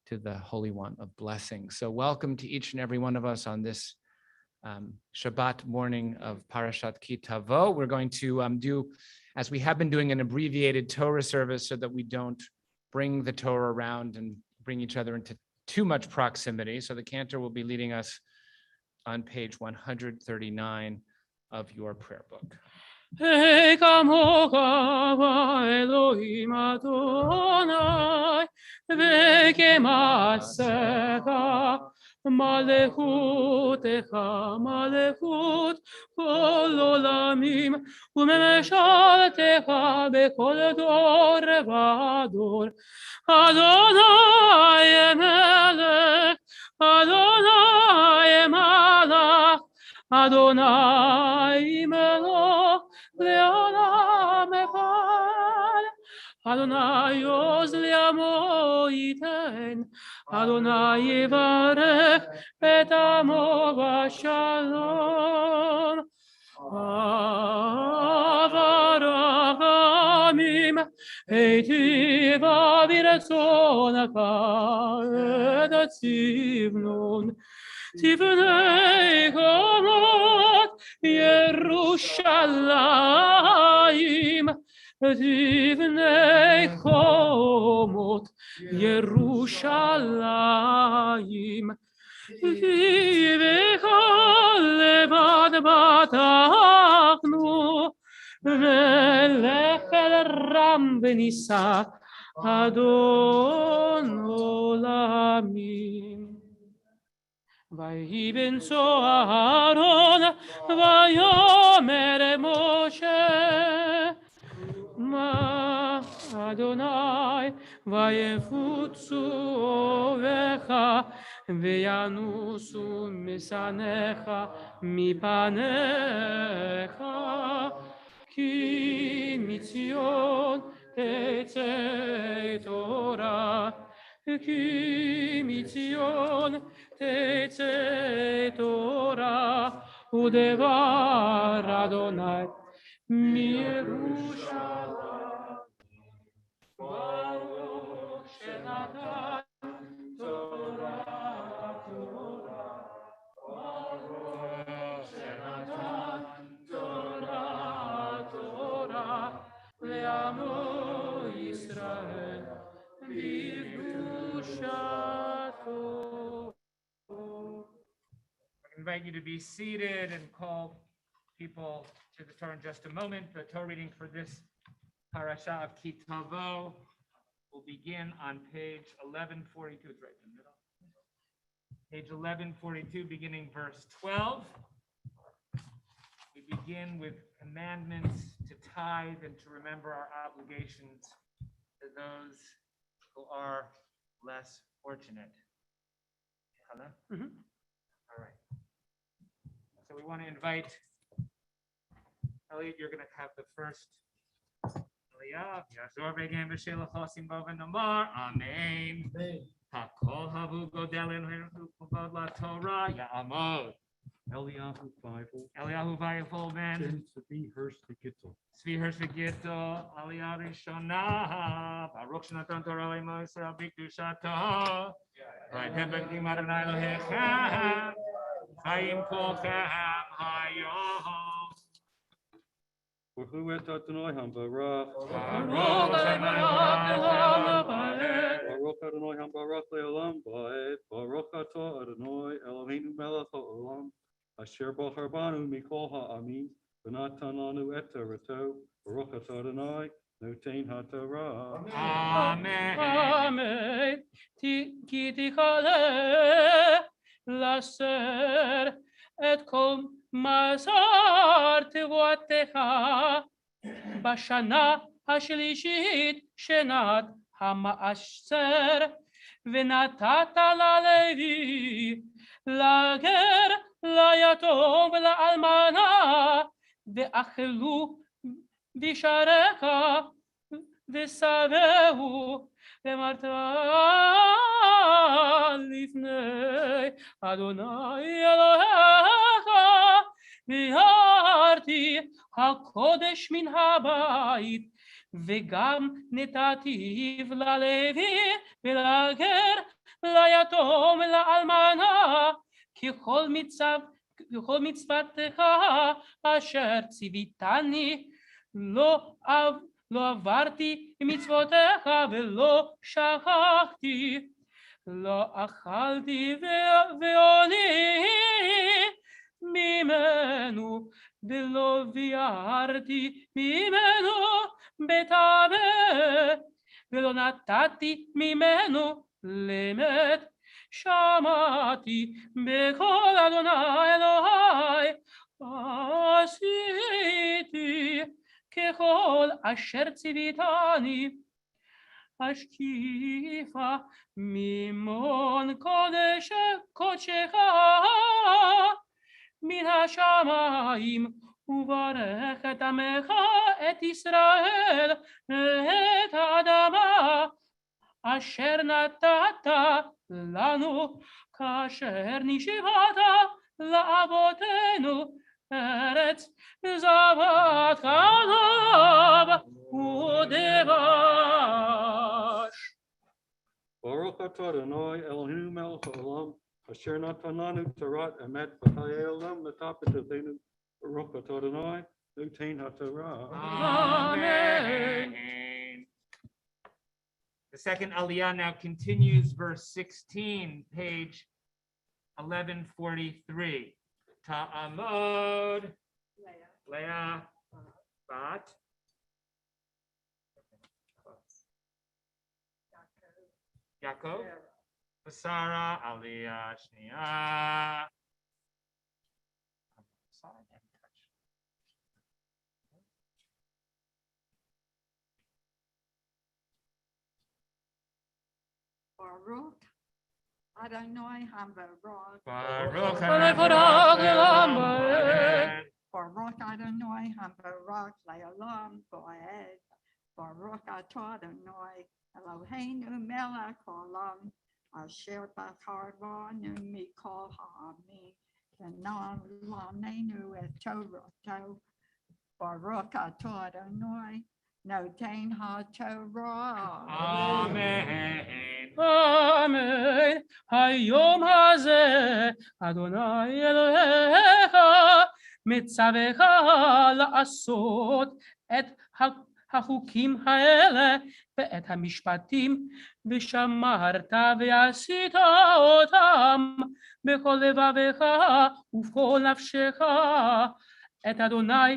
to the Holy One of blessing. So welcome to each and every one of us on this Shabbat morning of Parashat Ki Tavo. We're going to do, as we have been doing, an abbreviated Torah service so that we don't bring the Torah around and bring each other into too much proximity. So the cantor will be leading us on page 139 of your prayer book. Elohim Adonai, ve'kemaseka, malechutecha, malechut kol olamim, u'memeshaltecha bechol dor v'ador. Adonai melech, Adonai malach, Adonai melech, לעולם אחד. אדוני עוז לעמו ייתן, אדוני יברך את עמו בשלום. אב הרחמים, היטיבה ברצונך את הצבנון. תבנה קומות ירושלים, תבנה קומות ירושלים. ירושלים, כי בכל לבד בטחנו, נלך אל רם ונישא אדון עולמים. ויהי בנשוא אהרון ויאמר משה מה אדוני ויפוצו אוהביך וינוסו משנאיך מפניך כי מציון תצא תורה כי מציון תצא תורה ודבר אדוני מירושלים. ברוך שנתן תורה תורה ברוך שנתן תורה תורה לעמו ישראל בקדושתו. I invite you to be seated and call people to the Torah in just a moment. The Torah reading for this parasha of Ki Tavo will begin on page 1142. It's right in the middle. Page 1142, beginning verse 12. We begin with commandments to tithe and to remember our obligations to those who are less fortunate. Hannah? All right. So we want to invite Elliot, you're going to have the first Aliyah. Yazor v'gem v'shelach chosim bo v'nomar. Amen. Hakol havu godelin v'kavod laTorah ya'amod. Eliyahu Bible, Eliyahu vayifol ben. Tzvi Hirsch Gittel. Tzvi Hirsch v'gittel. Aliyah rishona. Baruch shenatan Torah le'mo Yisrael b'kedushato. V'aytem b'kdim Adonai Elohechem. Hayim kolchem hayom. Baruch et Adonai Hambarach. Baruch Adonai Hambarach. Baruch Adonai Hambarach le'olam ba'ed. Baruch atah Adonai Eloheinu melech ha'olam. Asher bachar banu mikol ha'amin. V'natan lanu et torato. Baruch atah Adonai noten ha'torah. Amen. Amen. כי תכלה לשר את כל מסר תבואתך בשנה השלישית שנת המעשר ונתת ללוי לגר ליתום ולאלמנה ואכלו בשעריך ושבעו ואמרת לפני אדוני אלוהיך וירתי הקודש מן הבית וגם נתתיו ללוי ולגר ליתום ולאלמנה ככל מצוותך אשר ציוויתני לא עברתי מצוותיך ולא שכחתי לא אכלתי ועוני ממנו ולא ביארתי ממנו בטמא ולא נתתי ממנו למת שמעתי בקול אדוני אלוהי עשיתי ככל אשר ציוויתני השקיפה ממון קודשך מן השמיים וברך את עמך את ישראל את האדמה אשר נתת לנו כאשר נשבעת לאבותינו ארץ זבת חלב ודבש. Baruch atah Adonai Eloheinu melech ha'olam. Asher natan lanu torat emet v'chayei olam l'tapetotenu. Baruch atah Adonai noten ha'torah. Amen. The second Aliyah now continues, verse 16, page 1143. Ta'amod, Leah, Bat, Yaakov, Sarah, Aliyah, Shniah. Baruch Adonai HaBaruch. Baruch Adonai Baruch Baruch Adonai HaBaruch Le'olam Bo'ed. Baruch Atah Adonai Eloheinu Melech Olam Asher B'charvanu Mikol Ha'amim V'nam Lamenu Et Torato. Baruch Atah Adonai Noten HaTorah. Amen. Amen. Hayom hazeh Adonai Elohecha mitzavecha la'asot et hachukim ha'ele ve'et hamishpatim v'shamarta ve'asita otam b'kol levavecha u'v'kol nafshecha et Adonai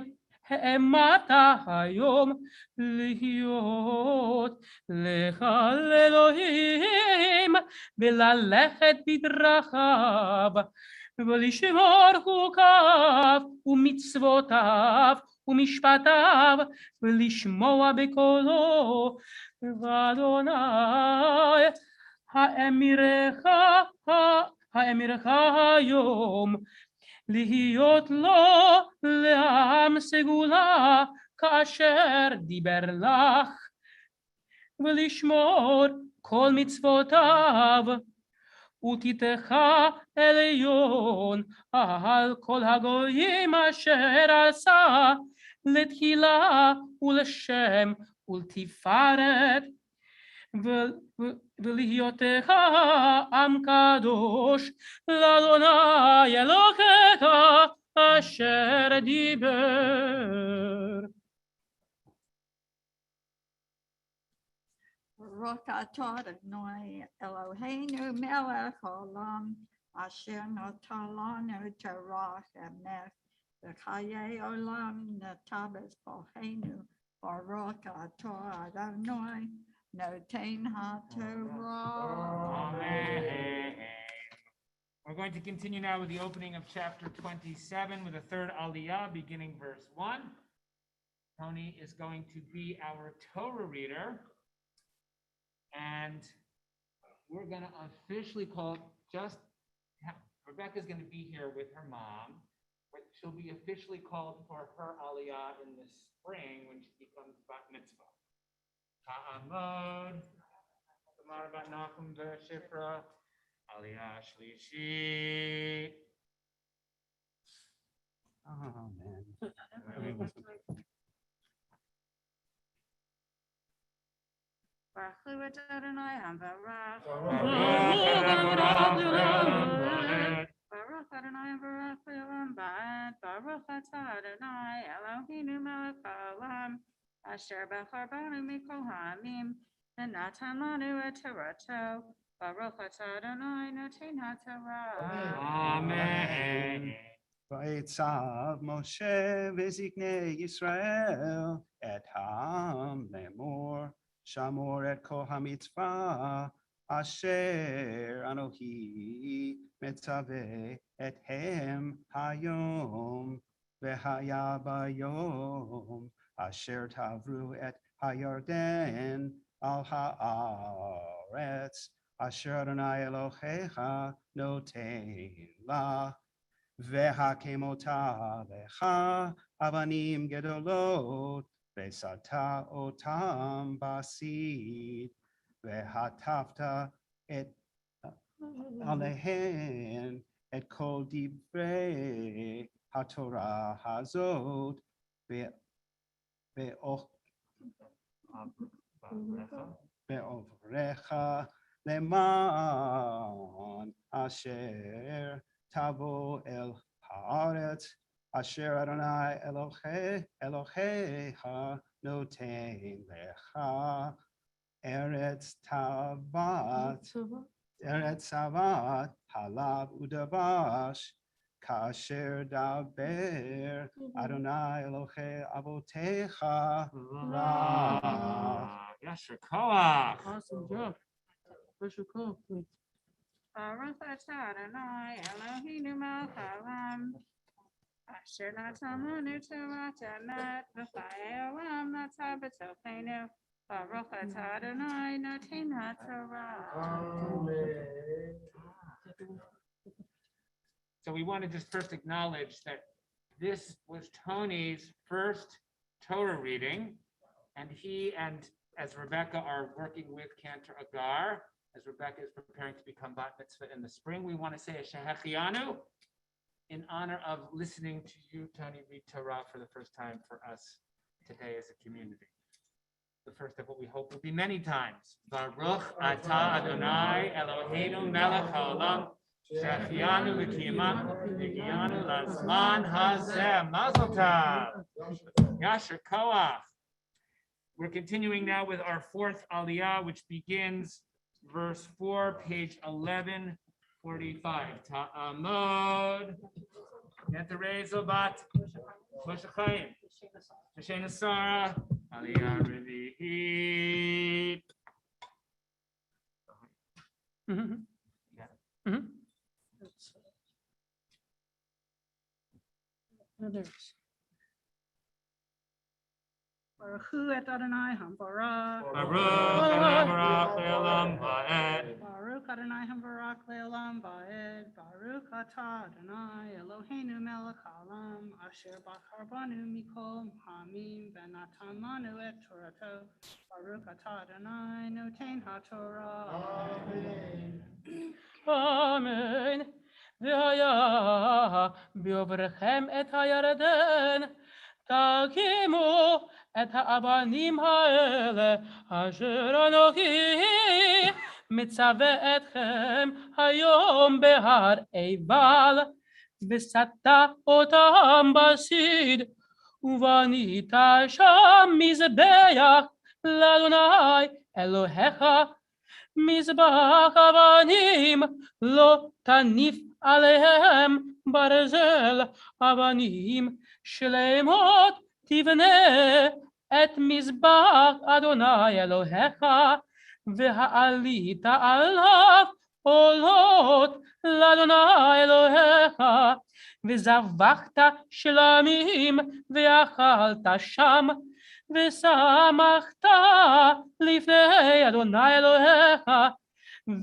האמרת היום להיות לך לאלוהים וללכת בדרכיו ולשמור חוקיו ומצוותיו ומשפטיו ולשמוע בקולו ואדוני האמירך היום להיות לו לעם סגולה כאשר דיבר לך ולשמור כל מצוותיו ותיתך עליון על כל הגויים אשר עשה לתחילה ולשם ולתפארת ולהיותך עם קדוש לאדוני אלוהיך אשר דיבר. Baruch atah Adonai Eloheinu melech olam asher natan lanu Torah emet v'chayei olam natan b'spochenu. Baruch atah Adonai noten haTorah. Amen. We're going to continue now with the opening of chapter 27 with the third Aliyah, beginning verse 1. Tony is going to be our Torah reader. And we're going to officially call Rebecca's going to be here with her mom, but she'll be officially called for her Aliyah in the spring when she becomes Bat Mitzvah. Ta'amod, Tamar Bat Nachum Shifra, Aliyah Shlishi. Amen. Baruch et Adonai HaBaruch. Baruch Adonai HaBaruch Le'olam Ba'ed. Baruch atah Adonai Eloheinu melech haolam asher b'charvanu mikol ha'amim v'natan lanu et Torato. Baruch atah Adonai noten haTorah. Amen. ויצב משה וזקני ישראל את העם לאמור, שמור את כל המצווה אשר אנוכי מצווה אתכם היום, והיה ביום אשר תעברו את הירדן על הארץ, אשר אדוני אלוהיך נותן לך. והקמותה לך אבנים גדולות, ושמת אותם בסיד, והטפת עליהן את כל דברי התורה הזאת, בעוברך למען אשר תבוא אל הארץ אשר אדוני אלוהיך נותן לך Eretz Tavat, Eretz Savat, Halav Udabash, Kasher Daber, Adonai Elohe Avotecha, Ra. Yasher Koach. Awesome job. Where's your call, please? Baruch atah Adonai Eloheinu melech haolam. Asher natan lanu Torah emet v'chayei olam natan b'tocheinu. Baruch atah Adonai noten haTorah. So we want to just first acknowledge that this was Tony's first Torah reading, and he and as Rebecca are working with Cantor Agar, as Rebecca is preparing to become bat mitzvah in the spring, we want to say a shehechianu in honor of listening to you, Tony, read Torah for the first time for us today as a community. The first of what we hope will be many times. Baruch atah Adonai Eloheinu melech haolam. Shechianu v'kiyamanu v'giyanu lazman hazeh. Mazel tov. Yasher koach. We're continuing now with our fourth aliyah, which begins verse 4, page 1145. Ta'amod. Yantarei Zobat. Moshe Chaim. Shoshana Sarah. Aliyah Revi'it. Mhm. Yeah. Mhm. Oh, there it is. Baruch hu et Adonai hambarak. Baruch Adonai Barak Le'olam Va'ed. Baruch Adonai hambarak le'olam va'ed. Baruch atah Adonai Eloheinu melech haolam asher bachar banu mikol hamim v'natan lanu et Torato. Baruch atah Adonai noten haTorah. Amen. והיה בעוברכם את הירדן, תקימו את האבנים האלה, אשר אנוכי מצווה אתכם היום בהר עיבל, וסתה אותם בסיד, ובנית שם מזבח לאדוני אלוהיך, מזבח אבנים לא תניף עליהם ברזל, אבנים שלמות תבנה את מזבח אדוני אלוהיך, והעלית עליו עולות לאדוני אלוהיך, וזבחת שלמים ואכלת שם, ושמחת לפני אדוני אלוהיך,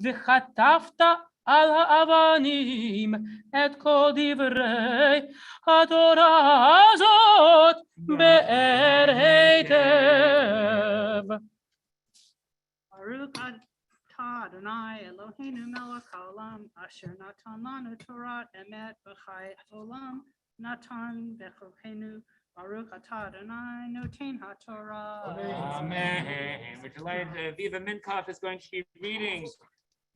וכתבת על האבנים את כל דברי התורה הזאת באר היטב. Baruch atah Adonai Eloheinu melech haolam asher natan lanu Torah emet v'chai olam natan v'chochenu. Baruch atah Adonai noten haTorah. Amen. We're delighted. Viva Minkoff is going to be reading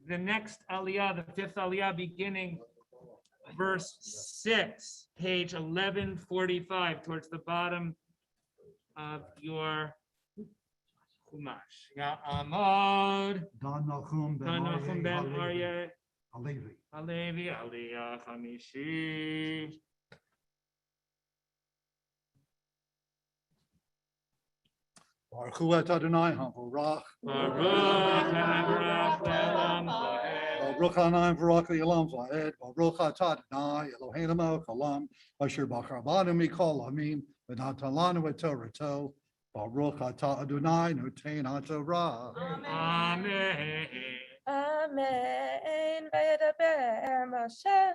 the next aliyah, the fifth aliyah, beginning verse 6, page 1145, towards the bottom of your Chumash. Ya'amod. Dan Nachum Dan Nachum ben Aryeh Halevi. Halevi aliyah chamishi. Baruch hu et Adonai HaVorach. Baruch Adonai Le'olam Va'ed. Baruch Adonai V'rach Le'olam Va'ed. Baruch atah Adonai Eloheinu melech haolam asher bachar banu mikol hamim v'natan lanu et Torato. Baruch atah Adonai noten haTorah. Amen. Amen. וידבר משה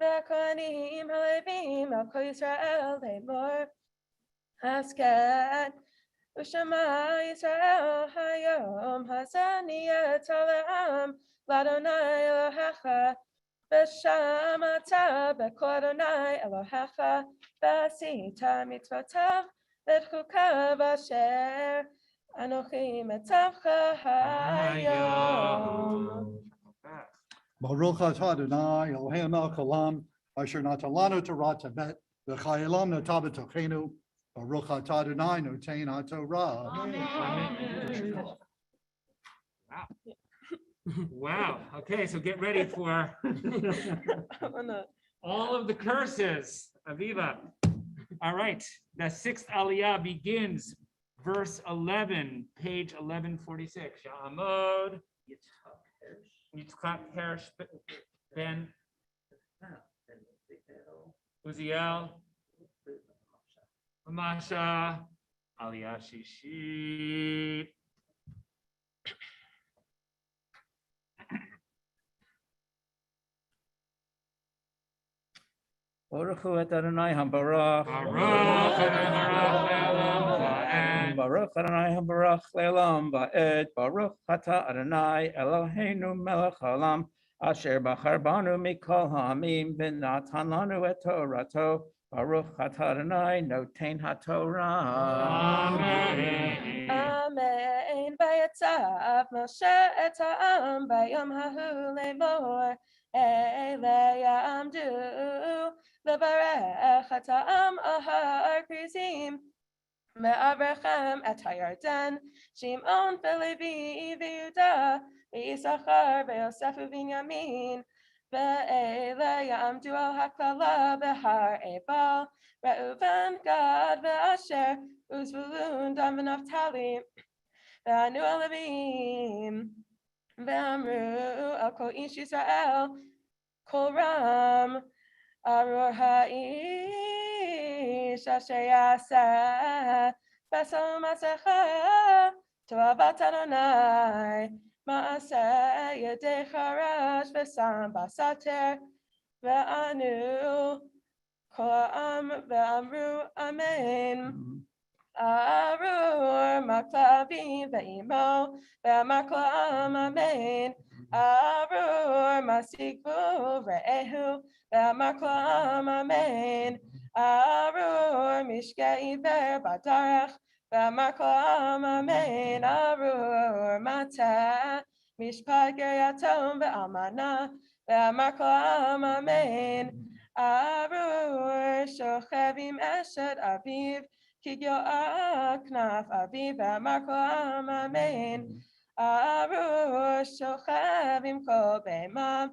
והכהנים הלווים על כל ישראל לאמור, הסכת ושמע ישראל היום הזה נהיית לעם לאדוני אלוהיך, ושמעת בקול אדוני אלוהיך, ועשית מצוותיו ואת חוקיו אשר אנוכי מצווך היום. Baruch atah Adonai Eloheinu melech haolam asher natan lanu Torah emet v'chai olam natan b'tocheinu. Baruch atah Adonai noten haTorah. Wow. Okay, so get ready for all of the curses. Aviva. All right, the sixth aliyah begins, verse 11, page 1146. Ya'amod Yitzchak Hersh ben Uziel Masha Aliyah Shishit. Baruch hu et Adonai hambarach. Baruch Adonai le'olam va'ed. Baruch Adonai hambarach le'olam va'ed. Baruch ata Adonai Eloheinu melech haolam asher bachar banu mikol ha'amim v'natan lanu et Torato. Baruch ata Adonai noten haTorah. Amen. Amen. Vayetzav Moshe et ha'am bayom hahu lemor ele ya'amdu levarech et ha'am ahar krizim me'avrechem et hayarden Shimon veLevi v'Yehuda v'Yisachar v'Yosef u'Binyamin ve'ele ya'amdu al haklala behar Ebal Reuven Gad ve'Asher Uzvulun Dan v'Naftali ve'anu Levim ve'amru al kol ish Yisrael kol ram arur ha'ish asher yaseh b'asel masecha to'avat Adonai ma'aseh yedei charash v'sam basater ve'anu kol ha'am ve'amru amen. Arur maklavim ve'imo ve'maklam amen. Arur masikvu re'ehu ve'maklam amen. Arur mishkei iver badarach ve'maklam amen. Arur mata mishpat geryatom ve'almana ve'maklam amen. Arur shochevim eshet aviv Kigyo aknaf aviv ve'maklam amen. Arur shochevim kol beimam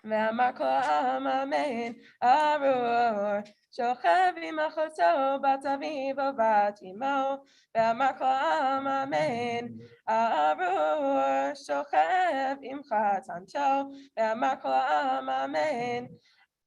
ve'maklam amen. Arur shochevim achoto bat aviv o bat imo ve'maklam amen. Arur shochev im chatanto ve'maklam amen.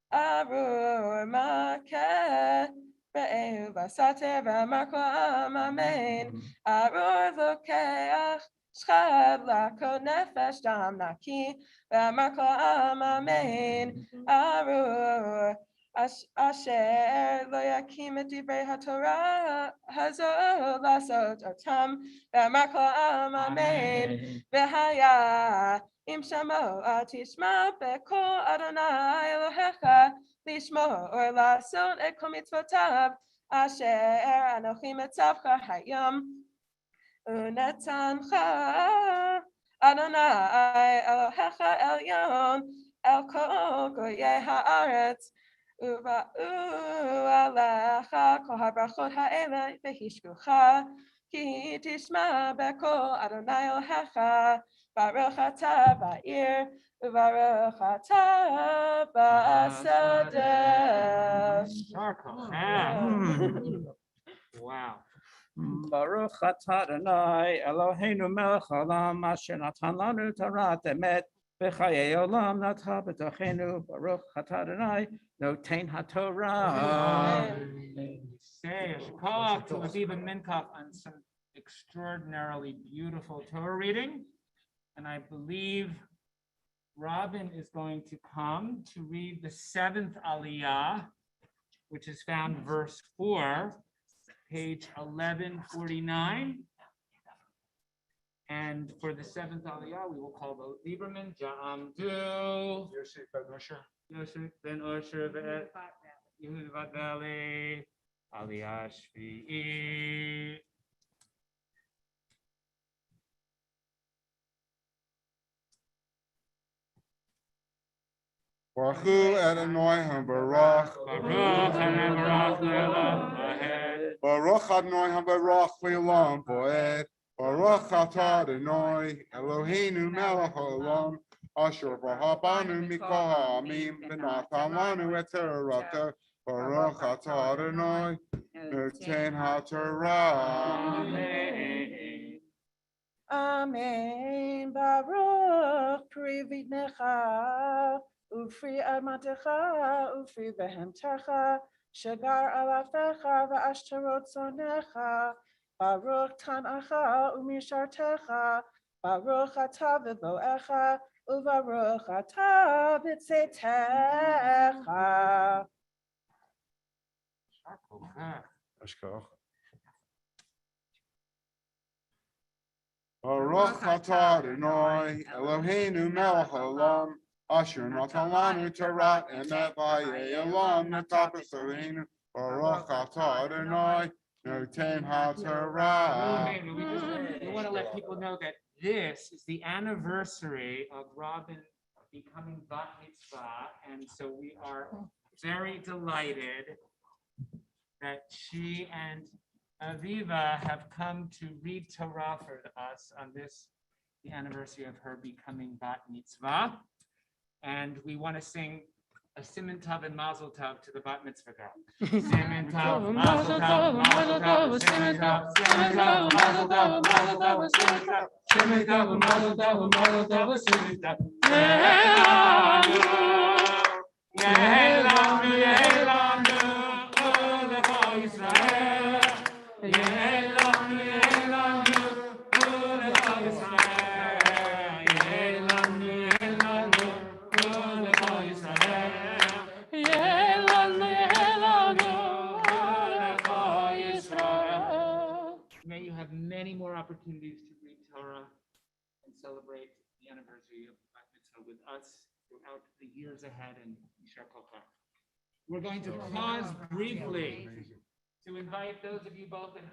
Arur makeh Re'ehu basater ve'maklam amen. Arur lokeach shchad lakot nefesh dam naki ve'maklam amen. Arur asher lo yakim et divrei haTorah hazot lasot otam ve'maklam amen. Ve'haya im shamo tishma be'kol Adonai Elohecha Lishmo or lasot et kol mitzvotav asher anochi metzavcha hayom unetancha Adonai Elohecha elyon el kol goyei haaretz uva'u alecha kol habrachot ha'ele v'hishkucha ki tishma be'kol Adonai Elohecha Baruch atah ba'ir Uvaruch atah b'asadeh. Wow. Baruch atah Adonai Eloheinu melech haolam asher natan lanu Torah emet v'chayei olam nata b'tochenu. Baruch atah Adonai noten haTorah. Say a shkach to Aviva Minkoff on some extraordinarily beautiful Torah reading. And I believe Robin is going to come to read the seventh aliyah, which is found verse 4, page 1149. And for the seventh aliyah, we will call the Lieberman, Ja'amdu, Yosef ben Osher, Yehuda Valley, aliyah Shvi'i. Baruch hu Adonai hambarach. Baruch Adonai le'olam va'ed. Baruch Adonai hambarach le'olam va'ed. Baruch atah Adonai Eloheinu melech haolam asher b'ra banu mikol ha'amim v'natan lanu et Torato. Baruch atah Adonai noten haTorah. Amen. Baruch pri vidnecha, ufri almatecha, ufri behemtecha, shagar alafecha v'ashtarot zonecha. Baruch tanacha umishartecha, Baruch atah v'boecha, uvaruch atah b'tzetecha. Baruch atah Adonai Eloheinu melech haolam asher natan lanu Torah emet v'hayelam netapes aleinu. Baruch atah Adonai noten haTorah. We want to let people know that this is the anniversary of Robin becoming bat mitzvah, and so we are very delighted that she and Aviva have come to read Torah for us on this, the anniversary of her becoming bat mitzvah. And we want to sing a Siman Tov and Mazel Tov to the bat mitzvah girl. Siman Tov, Mazel Tov, Mazel Tov, Siman Tov, Siman Tov, Mazel Tov, Mazel Tov, Siman Tov, Siman Tov, Mazel Tov, Mazel Tov, Siman Tov. Yehelanu, Yehelanu, Ulecha Yisrael. Yehelanu, Yehelanu, Ulecha Yisrael. Yehelanu, Yehelanu, Ulecha Yisrael. Yehelanu, Yehelanu, Ulecha Yisrael. May you have many more opportunities to read Torah and celebrate the anniversary of Bat Mitzvah with us throughout the years ahead, and Yishar Kocha. We're going to pause briefly to invite those of you both in